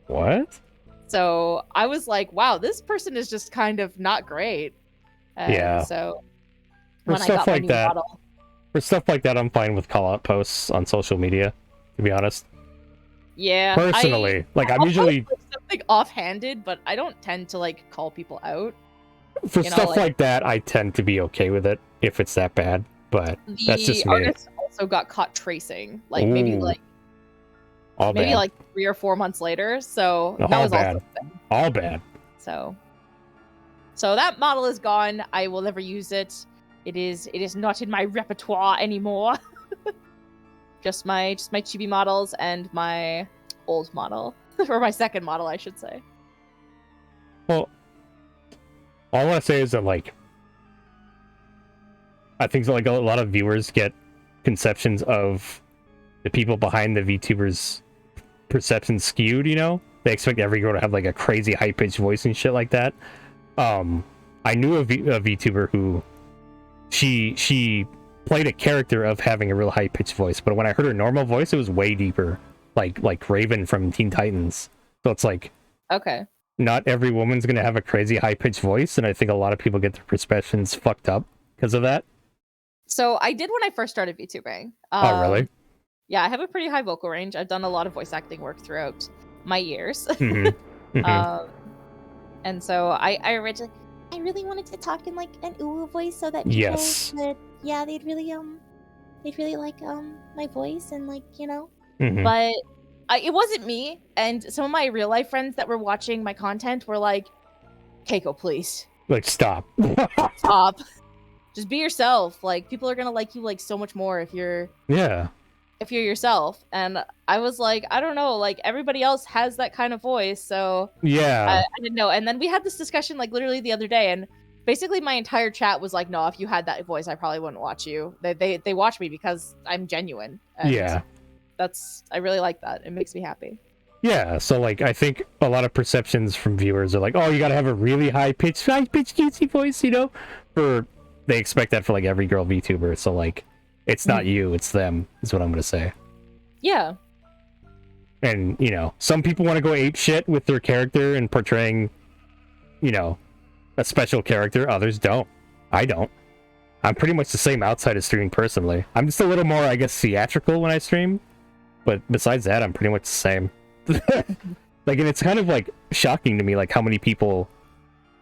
What? So I was like, wow, this person is just kind of not great. And yeah. So for stuff like that, for stuff like that, I'm fine with call out posts on social media, to be honest. Yeah. Personally, I'm usually something offhanded, but I don't tend to like call people out. For stuff like that, I tend to be okay with it if it's that bad, but that's just me. The artist also got caught tracing, like maybe 3 or 4 months later. So that was bad. All bad. So that model is gone. I will never use it. It is not in my repertoire anymore. just my chibi models and my old model, or my second model, I should say. Well, all I want to say is that, like, I think like a lot of viewers get conceptions of the people behind the VTubers' perception skewed, you know? They expect every girl to have like a crazy high-pitched voice and shit like that. I knew a VTuber who she played a character of having a real high-pitched voice, but when I heard her normal voice, it was way deeper, like Raven from Teen Titans. So it's like, Okay. not every woman's gonna have a crazy high-pitched voice, and I think a lot of people get their perceptions fucked up because of that. So I did when I first started VTubing. Oh, really? Yeah, I have a pretty high vocal range. I've done a lot of voice acting work throughout my years. And so I originally, I really wanted to talk in like an ooh voice so that people would, yeah, they'd really like my voice and like, you know. But it wasn't me, and some of my real life friends that were watching my content were like, Keiko, please, like, stop. stop, just be yourself. Like, people are gonna like you like so much more if you're yourself. And I was like, I don't know, like everybody else has that kind of voice, so I didn't know. And then we had this discussion like literally the other day, and basically my entire chat was like, no, if you had that voice, I probably wouldn't watch you. They watch me because I'm genuine. And I really like that. It makes me happy. Yeah, so like I think a lot of perceptions from viewers are like, oh, you gotta have a really high-pitched juicy voice, you know? They expect that for like every girl VTuber, so like it's not you, it's them, is what I'm gonna say. Yeah. And, you know, some people want to go ape shit with their character and portraying, you know, a special character, others don't. I don't. I'm pretty much the same outside of streaming personally. I'm just a little more, I guess, theatrical when I stream. But besides that, I'm pretty much the same. Like, and it's kind of like shocking to me, like how many people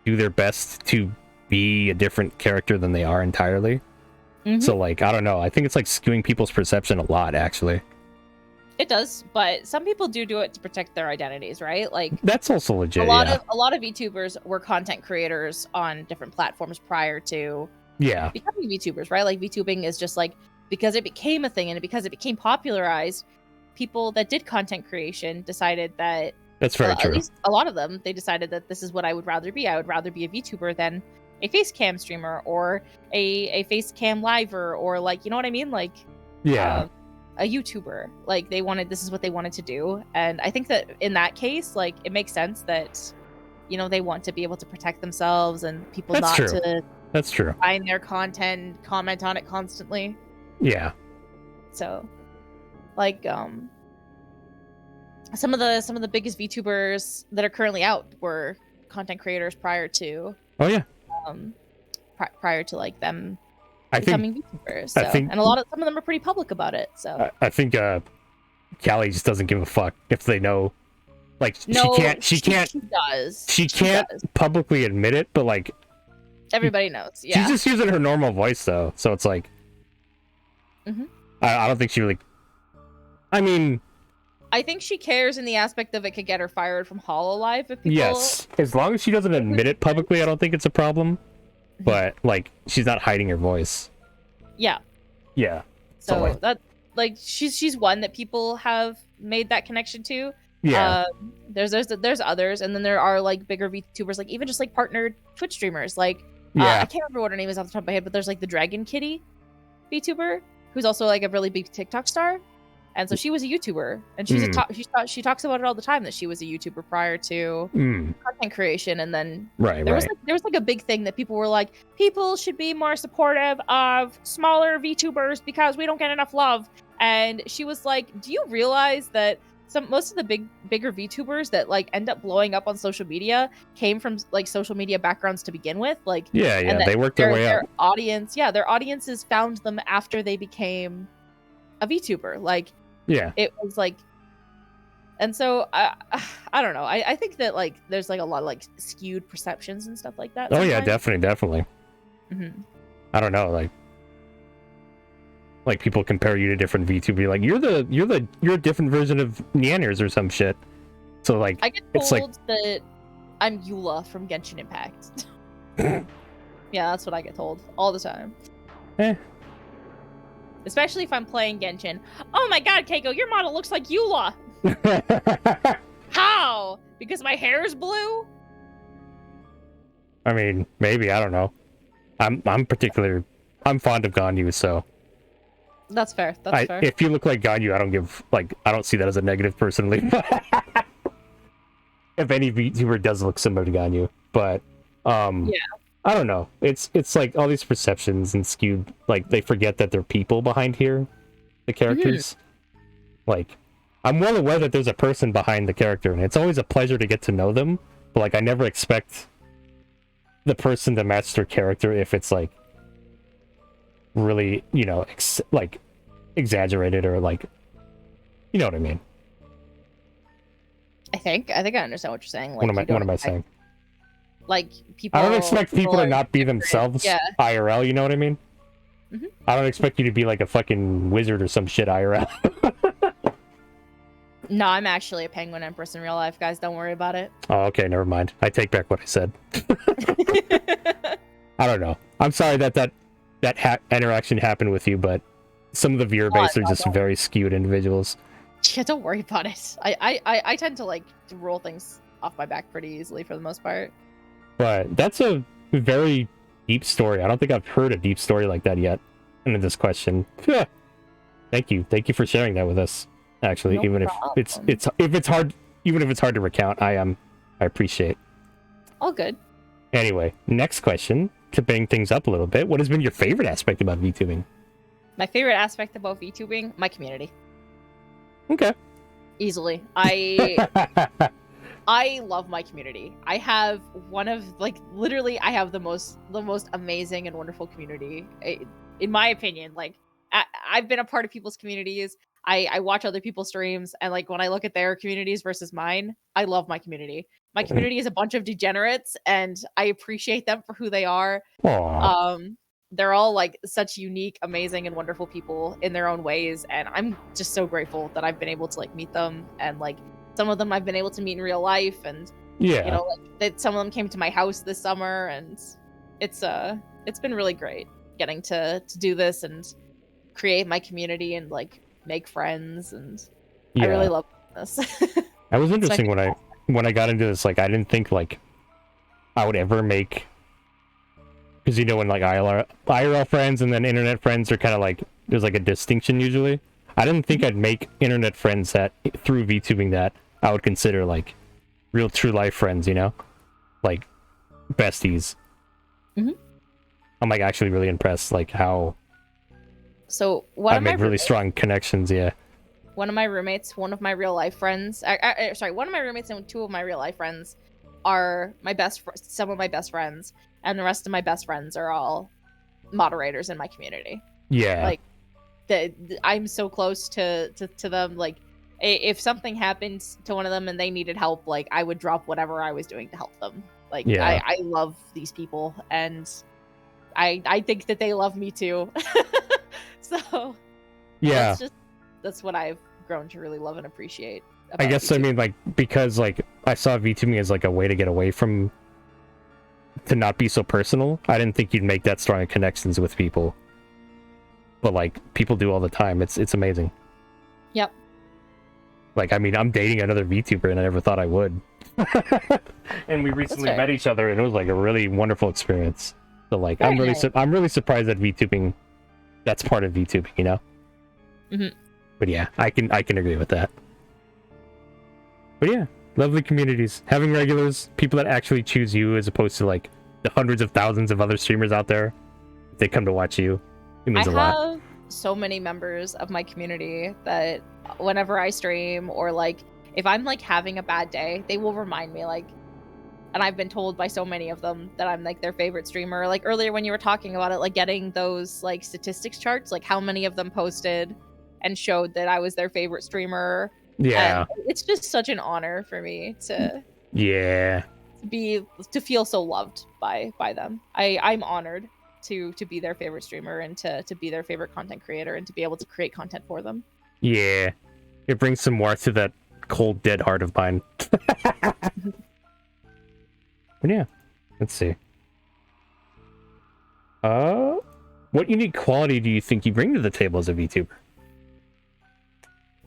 do their best to be a different character than they are entirely. So like, I don't know. I think it's like skewing people's perception a lot, actually. It does, but some people do it to protect their identities, right? Like, that's also legit. A lot of VTubers were content creators on different platforms prior to becoming VTubers, right? Like, VTubing is just like, because it became a thing and because it became popularized, people that did content creation decided that that's very true. At least a lot of them, they decided that this is what I would rather be. I would rather be a VTuber than a face cam streamer or a face cam liver, or like, you know what I mean? Like, a YouTuber. Like, this is what they wanted to do. And I think that in that case, like, it makes sense that, you know, they want to be able to protect themselves and people that's true. Find their content and comment on it constantly. Yeah. So, like, some of the biggest VTubers that are currently out were content creators prior to prior to like them becoming VTubers. So, and some of them are pretty public about it. So I think Callie just doesn't give a fuck if they know. Like, she can't publicly admit it, but like everybody knows. Yeah, she's just using her normal voice though, so it's like I don't think she really. I mean, I think she cares in the aspect of it could get her fired from HoloLive if people... Yes, as long as she doesn't admit it publicly, I don't think it's a problem. But like, she's not hiding her voice. Yeah. Yeah. So like, that, like, she's one that people have made that connection to. Yeah. There's others, and then there are like bigger VTubers, like even just like partnered Twitch streamers. Like, I can't remember what her name is off the top of my head, but there's like the Dragon Kitty VTuber who's also like a really big TikTok star. And so she was a YouTuber, and she talks about it all the time that she was a YouTuber prior to content creation. And then there was like a big thing that people were like, people should be more supportive of smaller VTubers because we don't get enough love. And she was like, do you realize that most of the bigger VTubers that like end up blowing up on social media came from like social media backgrounds to begin with? Like, they worked their way up. Their audiences found them after they became a VTuber. Like, it was like, and so I don't know. I think that like there's like a lot of like skewed perceptions and stuff like that. Oh yeah, definitely. I don't know, like people compare you to different VTubers, like you're a different version of Neanners or some shit. So like, I get told that I'm Eula from Genshin Impact. Yeah, that's what I get told all the time. Especially if I'm playing Genshin. Oh my god, Keiko, your model looks like Eula! How? Because my hair is blue? I mean, maybe, I don't know. I'm particular I'm fond of Ganyu, so That's fair. That's fair. if you look like Ganyu, I don't see that as a negative personally. If any VTuber does look similar to Ganyu, but Yeah. I don't know. It's like all these perceptions and skewed. Like they forget that they're people behind here, the characters. Like I'm well aware that there's a person behind the character, and it's always a pleasure to get to know them. But like I never expect the person to match their character if it's like really, you know, like exaggerated or like, you know what I mean. I think I understand what you're saying. Like, What am I saying? Like people. I don't expect people to not be different. themselves Yeah. IRL. You know what I mean? I don't expect you to be like a fucking wizard or some shit IRL. No, I'm actually a penguin empress in real life, guys. Don't worry about it. Oh, okay, never mind. I take back what I said. I don't know. I'm sorry that interaction happened with you, but some of the viewer base are just very skewed individuals. Yeah, don't worry about it. I tend to like roll things off my back pretty easily for the most part. But that's a very deep story. I don't think I've heard a deep story like that yet in this question. Thank you for sharing that with us. Actually, No even problem. if it's hard to recount, I appreciate. All good. Anyway, next question to bang things up a little bit. What has been your favorite aspect about VTubing? My favorite aspect about VTubing, my community. Okay. Easily. I love my community. I have one of literally I have the most amazing and wonderful community in my opinion. Like I've been a part of people's communities. I watch other people's streams, and like when I look at their communities versus mine, I love my community. My community is a bunch of degenerates, and I appreciate them for who they are. Aww. They're all like such unique, amazing, and wonderful people in their own ways, and I'm just so grateful that I've been able to like meet them, and like some of them I've been able to meet in real life, and Yeah. you know, like, that some of them came to my house this summer, and it's been really great getting to do this and create my community and like make friends, and I really love this. That was interesting when I got into this. Like I didn't think like I would ever make, because you know when like IRL friends and then internet friends are kind of like there's like a distinction usually. I didn't think I'd make internet friends that through VTubing that I would consider like real true life friends, you know, like besties. I'm like actually really impressed like how one I of my made really strong connections. Yeah. One of my roommates, one of my real life friends, one of my roommates and two of my real life friends are some of my best friends, and the rest of my best friends are all moderators in my community. Yeah. Like I'm so close to them. Like if something happened to one of them and they needed help, like I would drop whatever I was doing to help them. Like I love these people, and I think that they love me too. So yeah, that's what I've grown to really love and appreciate. I guess VTubing. I mean like because like I saw VTubing as like a way to get away from, to not be so personal. I didn't think you'd make that strong connections with people, but like people do all the time. It's amazing. Yep. Like I mean I'm dating another VTuber and I never thought I would. And we recently met each other and it was like a really wonderful experience. So like I'm really surprised that VTubing, that's part of VTubing, you know. But yeah, I can agree with that. But yeah, lovely communities, having regulars, people that actually choose you as opposed to like the hundreds of thousands of other streamers out there. They come to watch you. It means a lot. I have so many members of my community that whenever I stream or like if I'm like having a bad day, they will remind me like, and I've been told by so many of them that I'm like their favorite streamer. Like earlier when you were talking about it, like getting those like statistics charts, like how many of them posted and showed that I was their favorite streamer. Yeah. And it's just such an honor for me to feel so loved by them. I'm honored to be their favorite streamer and to be their favorite content creator and to be able to create content for them. Yeah. It brings some warmth to that cold dead heart of mine. But yeah, let's see. What unique quality do you think you bring to the table as a VTuber?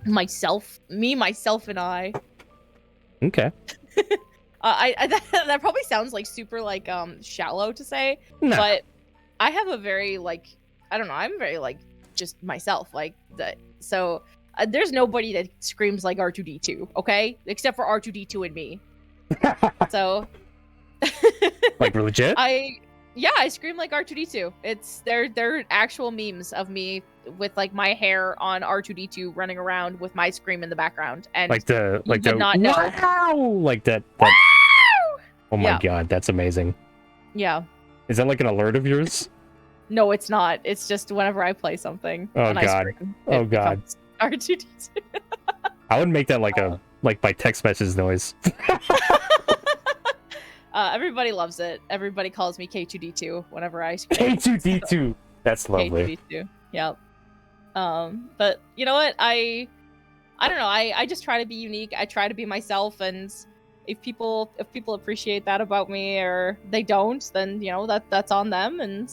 Myself, and I. Okay. That probably sounds like super like shallow to say, but I have a very like I don't know. I'm very like just myself, like that. So there's nobody that screams like R2D2, okay? Except for R2D2 and me. So like legit? I scream like R2D2. They're actual memes of me with like my hair on R2D2 running around with my scream in the background, and like the not know. Wow! Like that. Wow! Oh my god, that's amazing. Yeah. Is that like an alert of yours? No, it's not. It's just whenever I play something. Oh and god. I scream, Oh god. R2D2. I would make that like a my text message noise. Everybody loves it. Everybody calls me K2D2 whenever I scream. K2D2. That's lovely. K2D2. Yep. But you know what? I don't know. I just try to be unique. I try to be myself, and if people appreciate that about me or they don't, then you know that's on them, and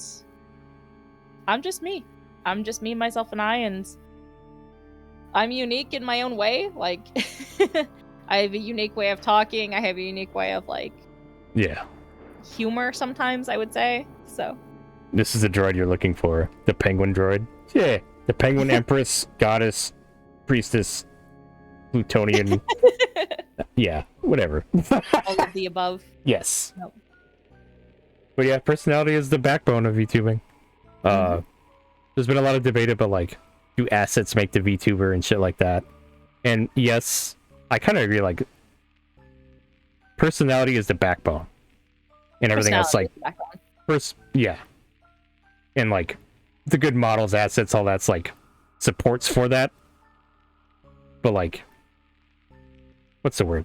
I'm just me. I'm just me, myself, and I, and I'm unique in my own way. Like I have a unique way of talking. I have a unique way of like humor sometimes, I would say. So this is the droid you're looking for. The penguin droid. Yeah. The penguin empress, goddess, priestess, Plutonian. Yeah, whatever. All of the above. Yes. Nope. But yeah, personality is the backbone of VTubing. There's been a lot of debate about like, do assets make the VTuber and shit like that. And yes, I kind of agree, like, personality is the backbone. And everything else, like, and like, the good models, assets, all that's like, supports for that. But like, what's the word?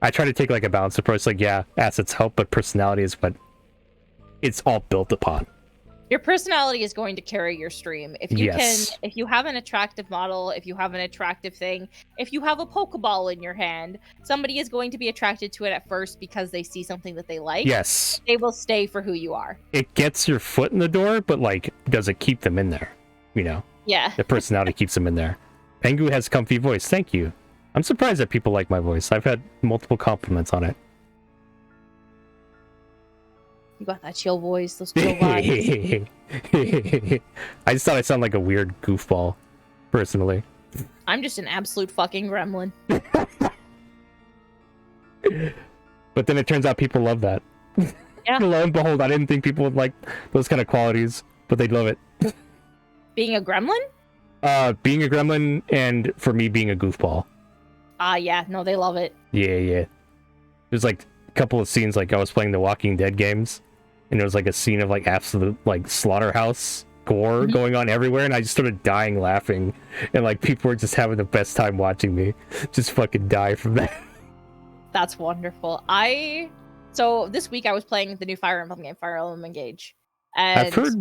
I try to take like a balanced approach, like, yeah, assets help, but personality is what it's all built upon. Your personality is going to carry your stream. If you if you have an attractive model, if you have an attractive thing, if you have a Pokeball in your hand, somebody is going to be attracted to it at first because they see something that they like. Yes. They will stay for who you are. It gets your foot in the door, but like, does it keep them in there? You know? Yeah. The personality keeps them in there. Pengu has comfy voice. Thank you. I'm surprised that people like my voice. I've had multiple compliments on it. You got that chill voice, those chill vibes. I just thought I sounded like a weird goofball, personally. I'm just an absolute fucking gremlin. But then it turns out people love that. Yeah. Lo and behold, I didn't think people would like those kind of qualities, but they'd love it. Being a gremlin? Being a gremlin, and for me being a goofball. Yeah, no, they love it. Yeah. There's like a couple of scenes, like I was playing the Walking Dead games, and there was like a scene of like absolute like slaughterhouse gore going on everywhere, and I just started dying laughing, and like people were just having the best time watching me just fucking die from that. That's wonderful. So this week I was playing the new Fire Emblem game, Fire Emblem Engage. And, I've heard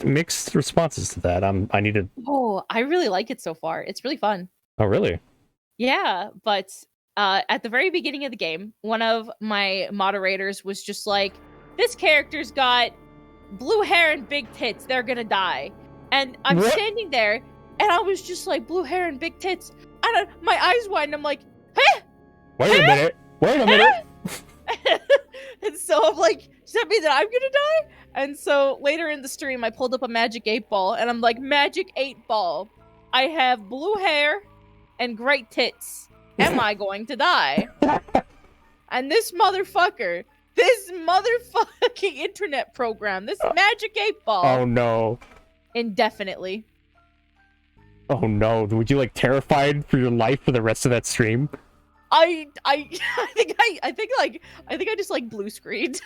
mixed responses to that. I need to. Oh, I really like it so far. It's really fun. Oh, really? Yeah, but at the very beginning of the game, one of my moderators was just like, "This character's got blue hair and big tits. They're gonna die." And I'm standing there, and I was just like, "Blue hair and big tits." And my eyes widen. I'm like, "Huh? Wait a minute. And so I'm like, does that mean that I'm gonna die? And so later in the stream, I pulled up a Magic 8 Ball, and I'm like, Magic 8 Ball, I have blue hair and great tits. Am I going to die? And this motherfucking internet program, this Magic 8 Ball. Oh no. Indefinitely. Oh no. Would you like terrified for your life for the rest of that stream? I think I just like blue screened.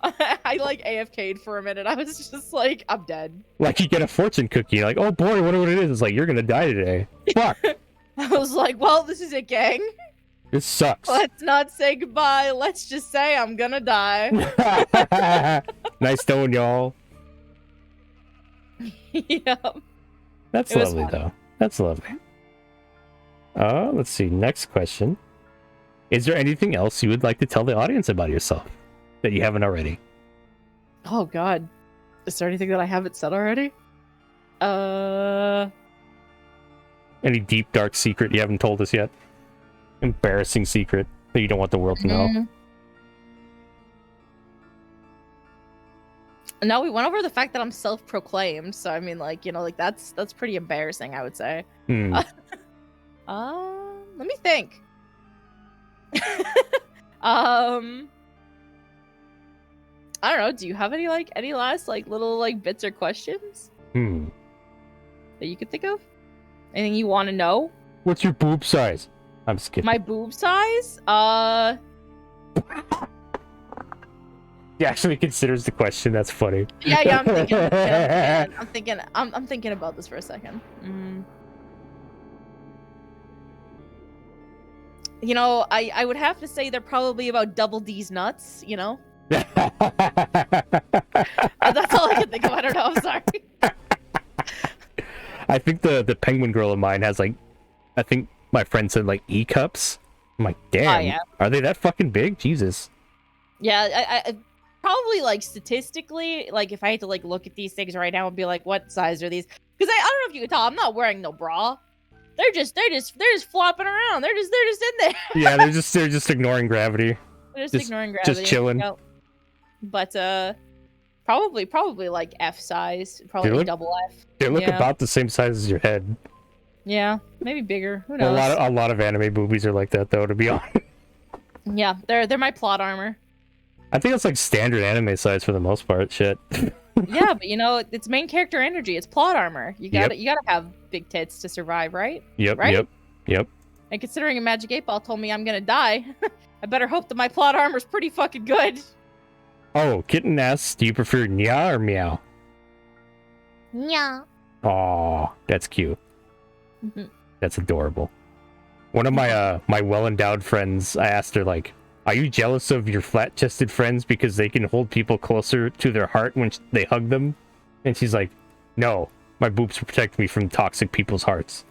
I like AFK'd for a minute. I was just like, I'm dead. Like you get a fortune cookie, you're like, oh boy, I wonder what it is. It's like, you're gonna die today. Fuck. I was like, well, this is it, gang. This sucks. Let's not say goodbye. Let's just say I'm gonna die. Nice knowing y'all. Yeah. That's lovely, though. That's lovely. Let's see. Next question. Is there anything else you would like to tell the audience about yourself that you haven't already? Oh, God. Is there anything that I haven't said already? Any deep, dark secret you haven't told us yet? Embarrassing secret that you don't want the world to know? No, we went over the fact that I'm self-proclaimed, so I mean, like, you know, like that's pretty embarrassing, I would say. Hmm. Let me think. I don't know. Do you have any last little bits or questions Hmm. that you could think of? Anything you want to know? What's your boob size? I'm just kidding. My boob size? He actually considers the question. That's funny. Yeah, I'm thinking about this for a second. You know, I would have to say they're probably about double D's nuts, you know? That's all I can think of. I don't know. I'm sorry. I think the penguin girl of mine has I think my friend said E cups. I'm like, damn, yeah. Are they that fucking big? Jesus. Yeah, I probably statistically, if I had to look at these things right now and be like, what size are these? Because I don't know if you can tell, I'm not wearing no bra. They're just flopping around. They're just in there. Yeah, they're just ignoring gravity. They're just ignoring gravity. Just chilling. Yep. But probably F size, probably double F. They look about the same size as your head. Yeah, maybe bigger. Who knows? A lot of anime boobies are like that, though. To be honest. Yeah, they're my plot armor. I think it's standard anime size for the most part. Shit. Yeah, but you know, it's main character energy. It's plot armor. You gotta have big tits to survive, right? Yep. Right? Yep. And considering a Magic 8 Ball told me I'm gonna die, I better hope that my plot armor's pretty fucking good. Oh, Kitten asks, do you prefer nya or meow? Nya. Aw, that's cute. That's adorable. One of my my well-endowed friends, I asked her, are you jealous of your flat-chested friends because they can hold people closer to their heart when they hug them? And she's like, no, my boobs protect me from toxic people's hearts.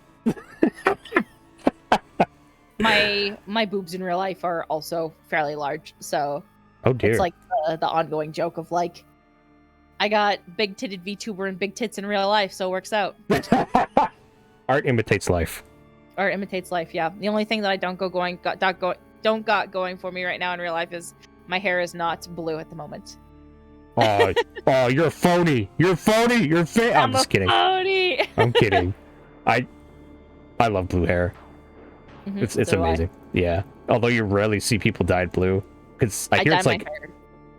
My boobs in real life are also fairly large, so oh dear. It's the ongoing joke of I got big-titted VTuber and big tits in real life, so it works out. Art imitates life. Art imitates life, yeah. The only thing that I don't got going for me right now in real life is my hair is not blue at the moment. Oh, you're a phony. You're a phony. You're fake. I'm just kidding. Phony. I'm kidding. I love blue hair. It's amazing. Yeah. Although you rarely see people dyed blue, because I hear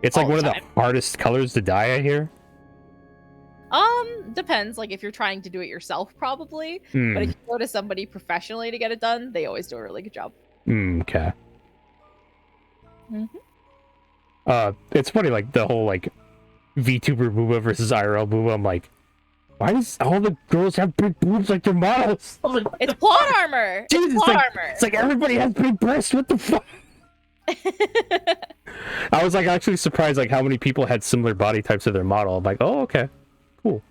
it's one of the hardest colors to dye. I hear. Depends. If you're trying to do it yourself, probably. But if you go to somebody professionally to get it done, they always do a really good job. Okay. It's funny, the whole VTuber booba versus IRL booba. I'm like, why does all the girls have big boobs like their models? It's plot armor. Jesus, it's plot armor. It's everybody has big breasts. What the fuck? I was actually surprised how many people had similar body types to their model. I'm like, oh, okay, cool.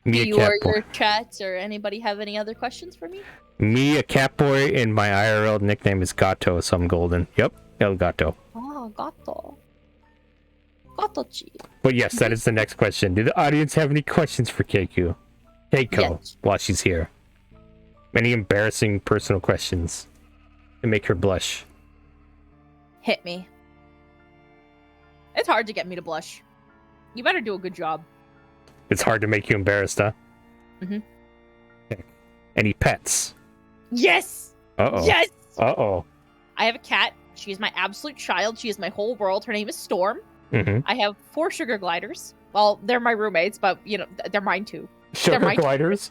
Do you or your chat or anybody have any other questions for me? Me, a cat boy, and my IRL nickname is Gato, so I'm golden. Yep, El Gato. Oh, Gato. Gato-chi. But yes, that is the next question. Do the audience have any questions for Keiko? Yes. While she's here. Any embarrassing personal questions to make her blush? Hit me. It's hard to get me to blush. You better do a good job. It's hard to make you embarrassed, huh? Any pets? Yes! Uh-oh. Yes! Uh-oh. I have a cat. She is my absolute child. She is my whole world. Her name is Storm. I have 4 sugar gliders. Well, they're my roommates, but, you know, they're mine too. Sugar gliders?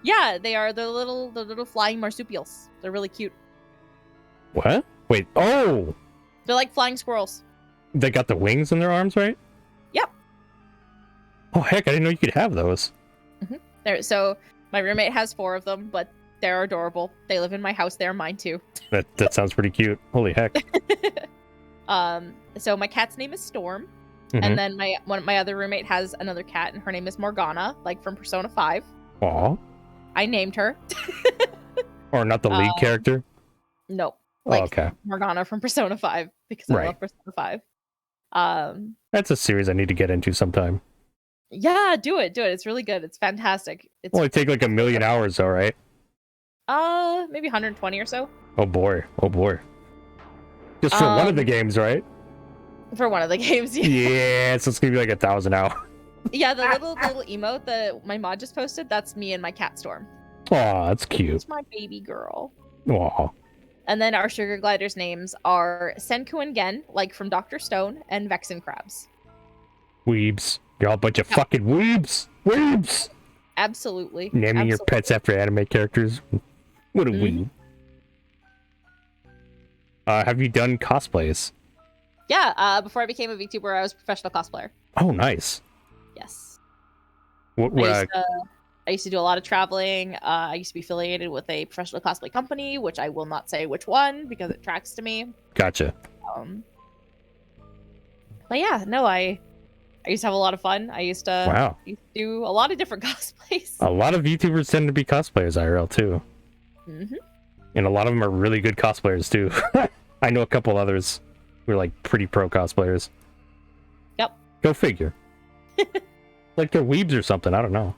Yeah, they are the little flying marsupials. They're really cute. What? Wait, oh! They're like flying squirrels. They got the wings in their arms, right? Yep. Oh, heck, I didn't know you could have those. So, my roommate has 4 of them, but they're adorable. They live in my house. They're mine too. That sounds pretty cute. Holy heck. So my cat's name is Storm. And then my other roommate has another cat, and her name is Morgana, from Persona 5. Aw. I named her. Or not the lead character? No. Okay. Morgana from Persona 5, because I love Persona 5. That's a series I need to get into sometime. Yeah, do it. It's really good. It's fantastic. It's only take like 1,000,000 hours though, right? Maybe 120 or so. Oh boy. Just for one of the games, right? For one of the games, Yeah, so it's gonna be like 1,000 now. Yeah, the little emote that my mod just posted, that's me and my cat Storm. Aw, that's cute. It's my baby girl. Aw. And then our sugar gliders' names are Senku and Gen, like from Dr. Stone, and Vexen Crabs. Weebs. You're all a bunch of fucking weebs! Weebs! Absolutely. Naming your pets after anime characters. What a weeb. Have you done cosplays? Yeah, before I became a VTuber, I was a professional cosplayer. Oh, nice. Yes. What I used to do a lot of traveling. I used to be affiliated with a professional cosplay company, which I will not say which one because it tracks to me. Gotcha. But yeah, no, I used to have a lot of fun. I used to do a lot of different cosplays. A lot of YouTubers tend to be cosplayers IRL too. And a lot of them are really good cosplayers too. I know a couple others who are like pretty pro cosplayers. Yep. Go figure. Like they're weebs or something. I don't know.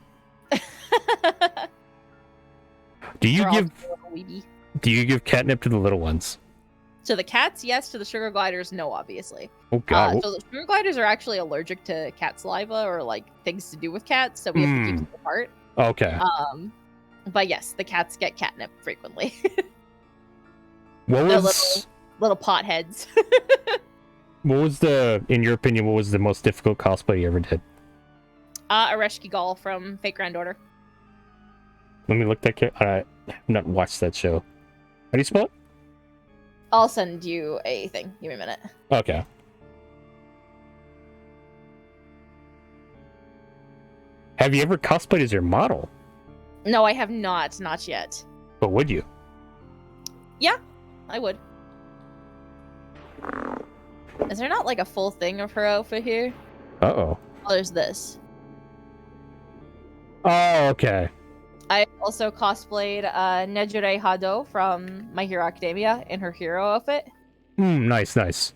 Do you give catnip to the little ones? To the cats, yes. To the sugar gliders, no, obviously. Oh god. So the sugar gliders are actually allergic to cat saliva or like things to do with cats, so we have to keep them apart. Okay. But yes, the cats get catnip frequently. What was little potheads? What was in your opinion, what was the most difficult cosplay you ever did? Areshki Gall from Fate Grand Order. Let me look that. I have not watched that show. How do you spell it? I'll send you a thing. Give me a minute. Okay. Have you ever cosplayed as your model? No, I have not. Not yet. But would you? Yeah, I would. Is there not like a full thing of her outfit here? Uh-oh. Oh, there's this. Oh, okay. I also cosplayed Nejire Hado from My Hero Academia in her hero outfit. Nice, nice.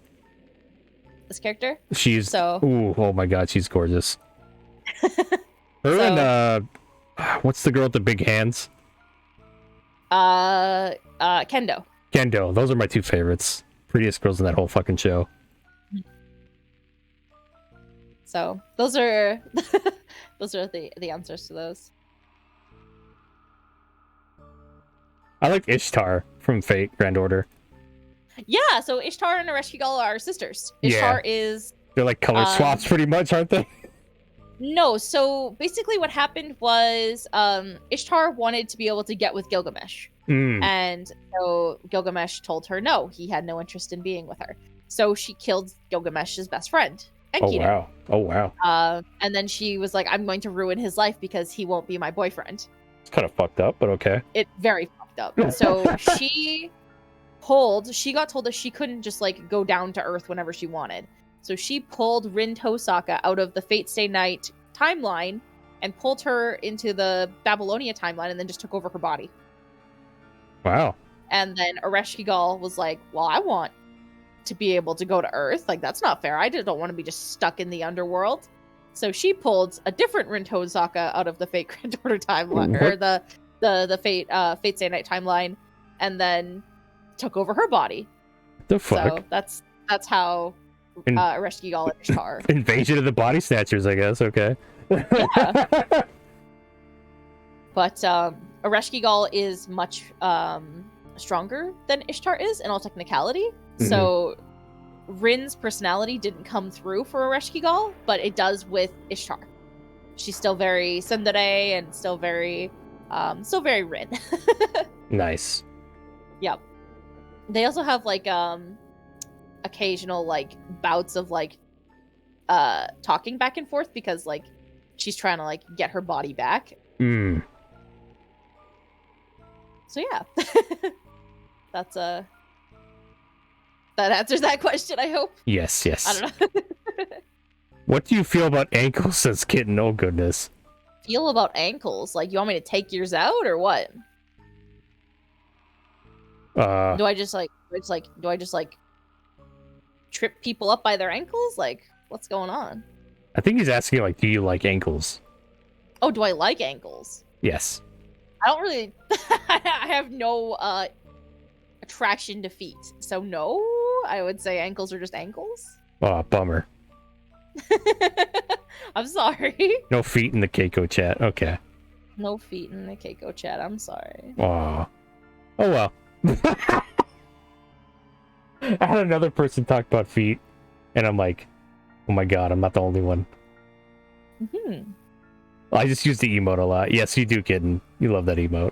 This character? She's ooh, oh my god, she's gorgeous. Her and what's the girl with the big hands? Kendo. Kendo. Those are my two favorites. Prettiest girls in that whole fucking show. So those are the answers to those. I like Ishtar from Fate Grand Order. Yeah, so Ishtar and Areshki Gall are sisters. Ishtar is... They're like color swaps pretty much, aren't they? No, so basically what happened was Ishtar wanted to be able to get with Gilgamesh. And so Gilgamesh told her no, he had no interest in being with her. So she killed Gilgamesh's best friend, Enkidu. Oh wow. And then she was like, I'm going to ruin his life because he won't be my boyfriend. It's kind of fucked up, but okay. It's very fucked up. So she got told that she couldn't just like go down to Earth whenever she wanted. So she pulled Rin Tosaka out of the Fate Stay Night timeline and pulled her into the Babylonia timeline and then just took over her body. Wow. And then Areshki Gall was like, well, I want to be able to go to Earth. Like, that's not fair. I just don't want to be just stuck in the underworld. So she pulled a different Rin Tosaka out of the Fate Grand Order timeline, or the Fate Stay Night timeline, and then took over her body. The fuck? So that's how Areshki Gall and Ishtar. Invasion of the Body Snatchers, I guess. Okay. Yeah. But Areshki Gall is much stronger than Ishtar is in all technicality. So Rin's personality didn't come through for Areshki Gall, but it does with Ishtar. She's still very tsundere and still very Rin. Nice. Yep. They also have like occasional like bouts of like talking back and forth because like she's trying to like get her body back. So yeah. That's that answers that question, I hope. Yes. I don't know. What do you feel about ankles as kitten? Oh goodness. Feel about ankles? Like, you want me to take yours out or what? Do I just trip people up by their ankles? Like, what's going on? I think he's asking like, do you like ankles? Oh, do I like ankles? Yes. I don't really I have no attraction to feet. So no, I would say ankles are just ankles. Oh, bummer. I'm sorry. No feet in the Keiko chat. Okay. No feet in the Keiko chat. I'm sorry. Oh. Oh well. I had another person talk about feet, and I'm like, oh my god, I'm not the only one. I just use the emote a lot. Yes, you do, kitten. You love that emote.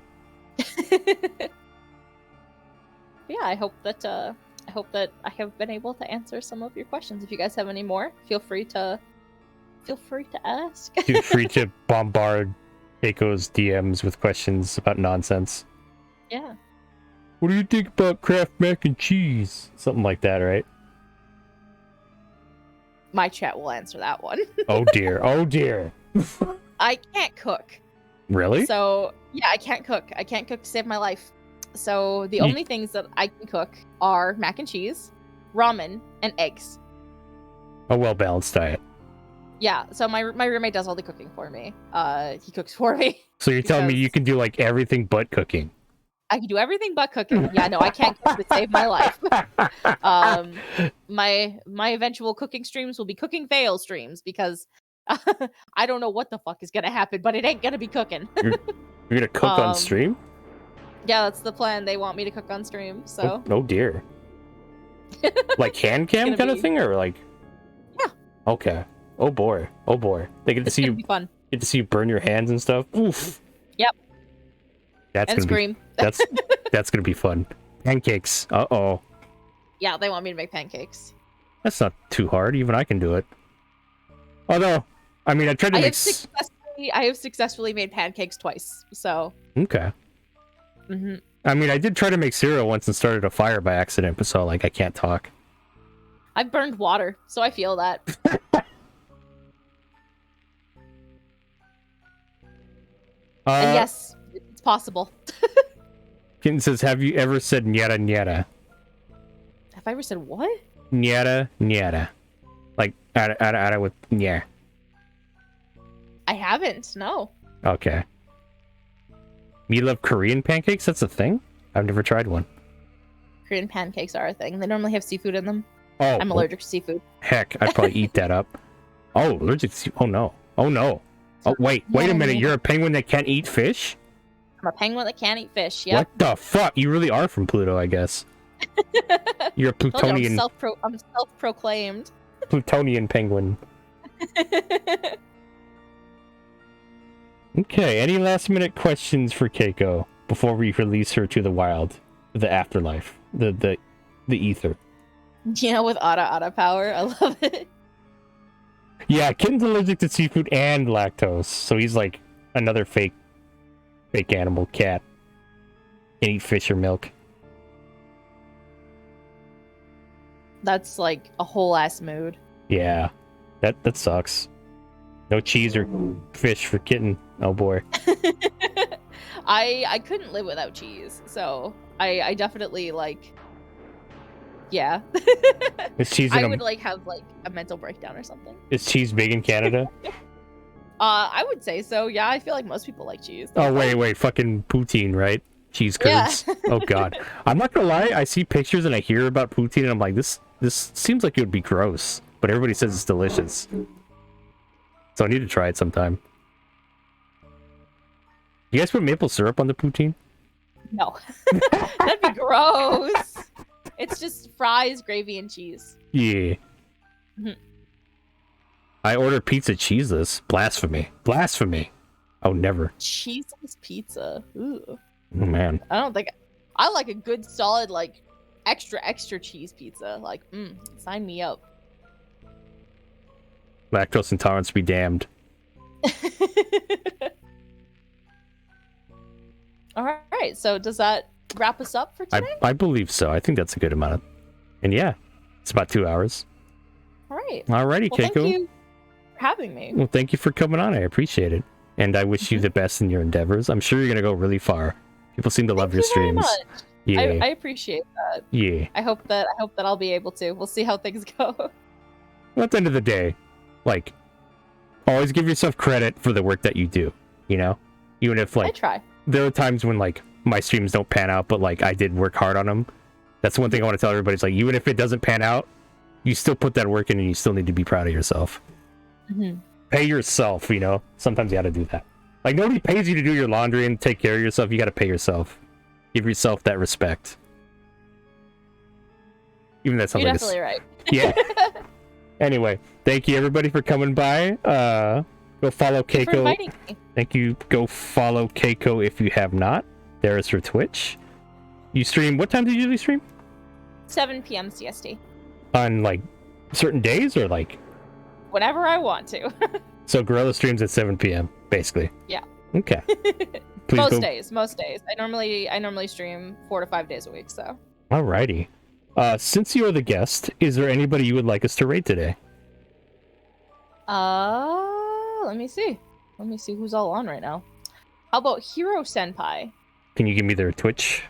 Yeah, I hope that I have been able to answer some of your questions. If you guys have any more, feel free to ask. Feel free to bombard Keiko's DMs with questions about nonsense. Yeah. What do you think about Kraft mac and cheese? Something like that, right? My chat will answer that one. Oh dear. Oh dear. I can't cook. Really? So, yeah, I can't cook. I can't cook to save my life. So, the only things that I can cook are mac and cheese, ramen, and eggs. A well-balanced diet. Yeah, so my roommate does all the cooking for me. He cooks for me. So you're telling me you can do like everything but cooking? I can do everything but cooking. Yeah, no, I can't cook to save my life. My eventual cooking streams will be cooking fail streams because I don't know what the fuck is gonna happen, but it ain't gonna be cooking. You're gonna cook on stream? Yeah, that's the plan. They want me to cook on stream, so. Oh dear. Like hand cam kind of thing, or like? Yeah. Okay. Oh boy. Oh boy. They get to see you. Fun. Get to see you burn your hands and stuff. Oof. Yep. That's and gonna scream. Be, that's gonna be fun. Pancakes. Uh-oh. Yeah, they want me to make pancakes. That's not too hard. Even I can do it. Although, I mean, I tried to make. I have successfully made pancakes twice. So. Okay. I mean, I did try to make cereal once and started a fire by accident, but so like I can't talk. I've burned water, so I feel that. And yes, it's possible. Kitten says, have you ever said nyata nyata? Have I ever said what? Nyata nyata. Like, ada with nya. I haven't, no. Okay. You love Korean pancakes? That's a thing? I've never tried one. Korean pancakes are a thing. They normally have seafood in them. Oh, I'm allergic to seafood. Heck, I'd probably eat that up. Oh, allergic to seafood. Oh no. Oh no. Oh, wait a minute. You're a penguin that can't eat fish? I'm a penguin that can't eat fish, yeah. What the fuck? You really are from Pluto, I guess. You're a Plutonian. I'm self-proclaimed. Plutonian penguin. Okay, any last minute questions for Keiko before we release her to the wild, the afterlife, the ether? Yeah, with Ada power. I love it. Yeah, Kitten's allergic to seafood and lactose, so he's like another fake animal cat. Can eat fish or milk. That's like a whole ass mood. Yeah, that sucks. No cheese or fish for Kitten. Oh boy. I couldn't live without cheese, so I definitely like. Yeah. Is cheese I would like have like a mental breakdown or something. Is cheese big in Canada? I would say so. Yeah, I feel like most people like cheese. Oh wait, fucking poutine, right? Cheese curds. Yeah. Oh god. I'm not gonna lie, I see pictures and I hear about poutine and I'm like, this seems like it would be gross, but everybody says it's delicious. So I need to try it sometime. You guys put maple syrup on the poutine? No. That'd be gross. It's just fries, gravy, and cheese. Yeah. I ordered pizza cheeseless. Blasphemy. Blasphemy. Oh, never. Cheeseless pizza. Ooh. Oh, man. I don't think... I like a good, solid, like, extra cheese pizza. Like, sign me up. Lactose intolerance be damned. All right, so does that wrap us up for today? I believe so. I think that's a good amount. And yeah, it's about 2 hours. All right. Alrighty, well, Keiko. Thank you for having me. Well, thank you for coming on. I appreciate it. And I wish you the best in your endeavors. I'm sure you're going to go really far. People seem to love your streams. Yeah. Yeah. I appreciate that. Yeah. I hope that I'll be able to. We'll see how things go. Well, at the end of the day, like, always give yourself credit for the work that you do, you know? Even if, like, I try. There are times when, like, my streams don't pan out, but, like, I did work hard on them. That's one thing I want to tell everybody. It's like, even if it doesn't pan out, you still put that work in, and you still need to be proud of yourself. Pay yourself, you know. Sometimes you got to do that. Like, nobody pays you to do your laundry and take care of yourself. You got to pay yourself. Give yourself that respect. Even that sounds You're like definitely right. Yeah. Anyway, thank you everybody for coming by. Go follow Thank you for Keiko. inviting me. Thank you. Go follow Keiko if you have not. There is her Twitch. You stream. What time do you usually stream? 7 p.m. CST. On like certain days or like? Whenever I want to. So Gorilla streams at 7 p.m. basically. Yeah. Okay. Most days. I normally stream 4 to 5 days a week. So. Alrighty. Since you are the guest, is there anybody you would like us to raid today? Let me see. Let me see who's all on right now. How about Hero Senpai? Can you give me their Twitch?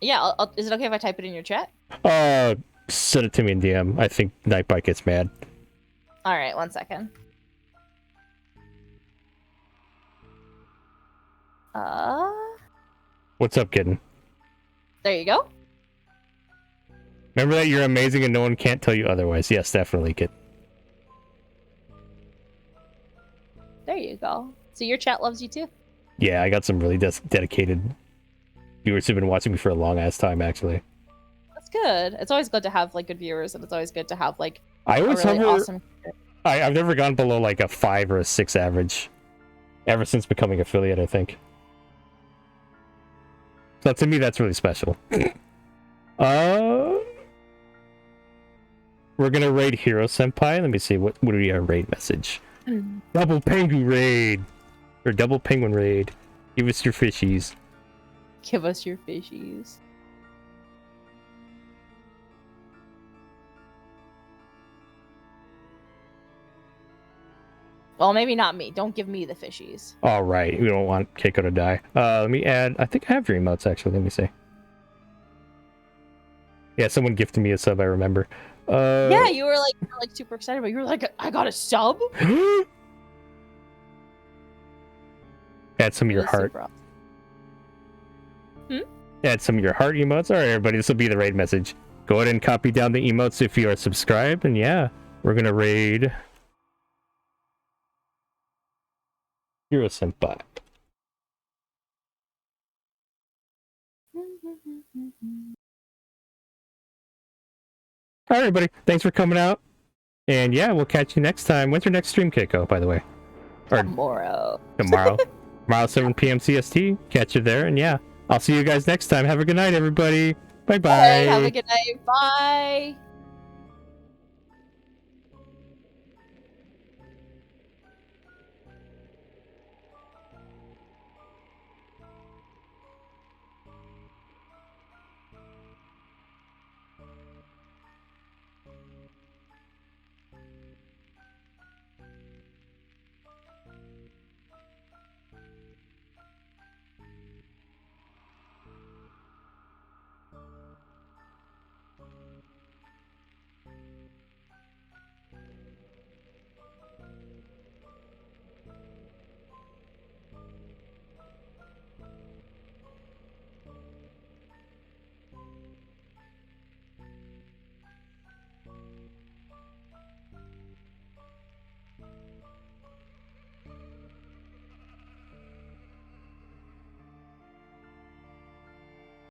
Yeah, is it okay if I type it in your chat? Send it to me in DM. I think Nightbite gets mad. All right, 1 second. What's up, kitten? There you go. Remember that you're amazing and no one can't tell you otherwise. Yes, definitely, kid. There you go. So your chat loves you too. Yeah, I got some really dedicated viewers who've been watching me for a long ass time, actually. That's good. It's always good to have like good viewers, and it's always good to have like I always a really hover, awesome. I've never gone below like a 5 or a 6 average, ever since becoming affiliate, I think. So to me, that's really special. We're gonna raid Hero Senpai. Let me see, what would be our raid message? Double penguin raid! Or double penguin raid. Give us your fishies. Give us your fishies. Well, maybe not me. Don't give me the fishies. Alright, we don't want Keiko to die. Let me add, I think I have your emotes actually, let me see. Yeah, someone gifted me a sub, I remember. Yeah, you were like super excited, but you were like, I got a sub? Add some of your heart. Add some of your heart emotes. Alright, everybody, this will be the raid message. Go ahead and copy down the emotes if you are subscribed, and yeah, we're gonna raid Hero Senpai. Alright, everybody, thanks for coming out. And yeah, we'll catch you next time. When's your next stream, Keiko, by the way? Or Tomorrow. Tomorrow, 7 p.m. CST. Catch you there, and yeah, I'll see you guys next time. Have a good night, everybody. Bye-bye. Hey, have a good night. Bye.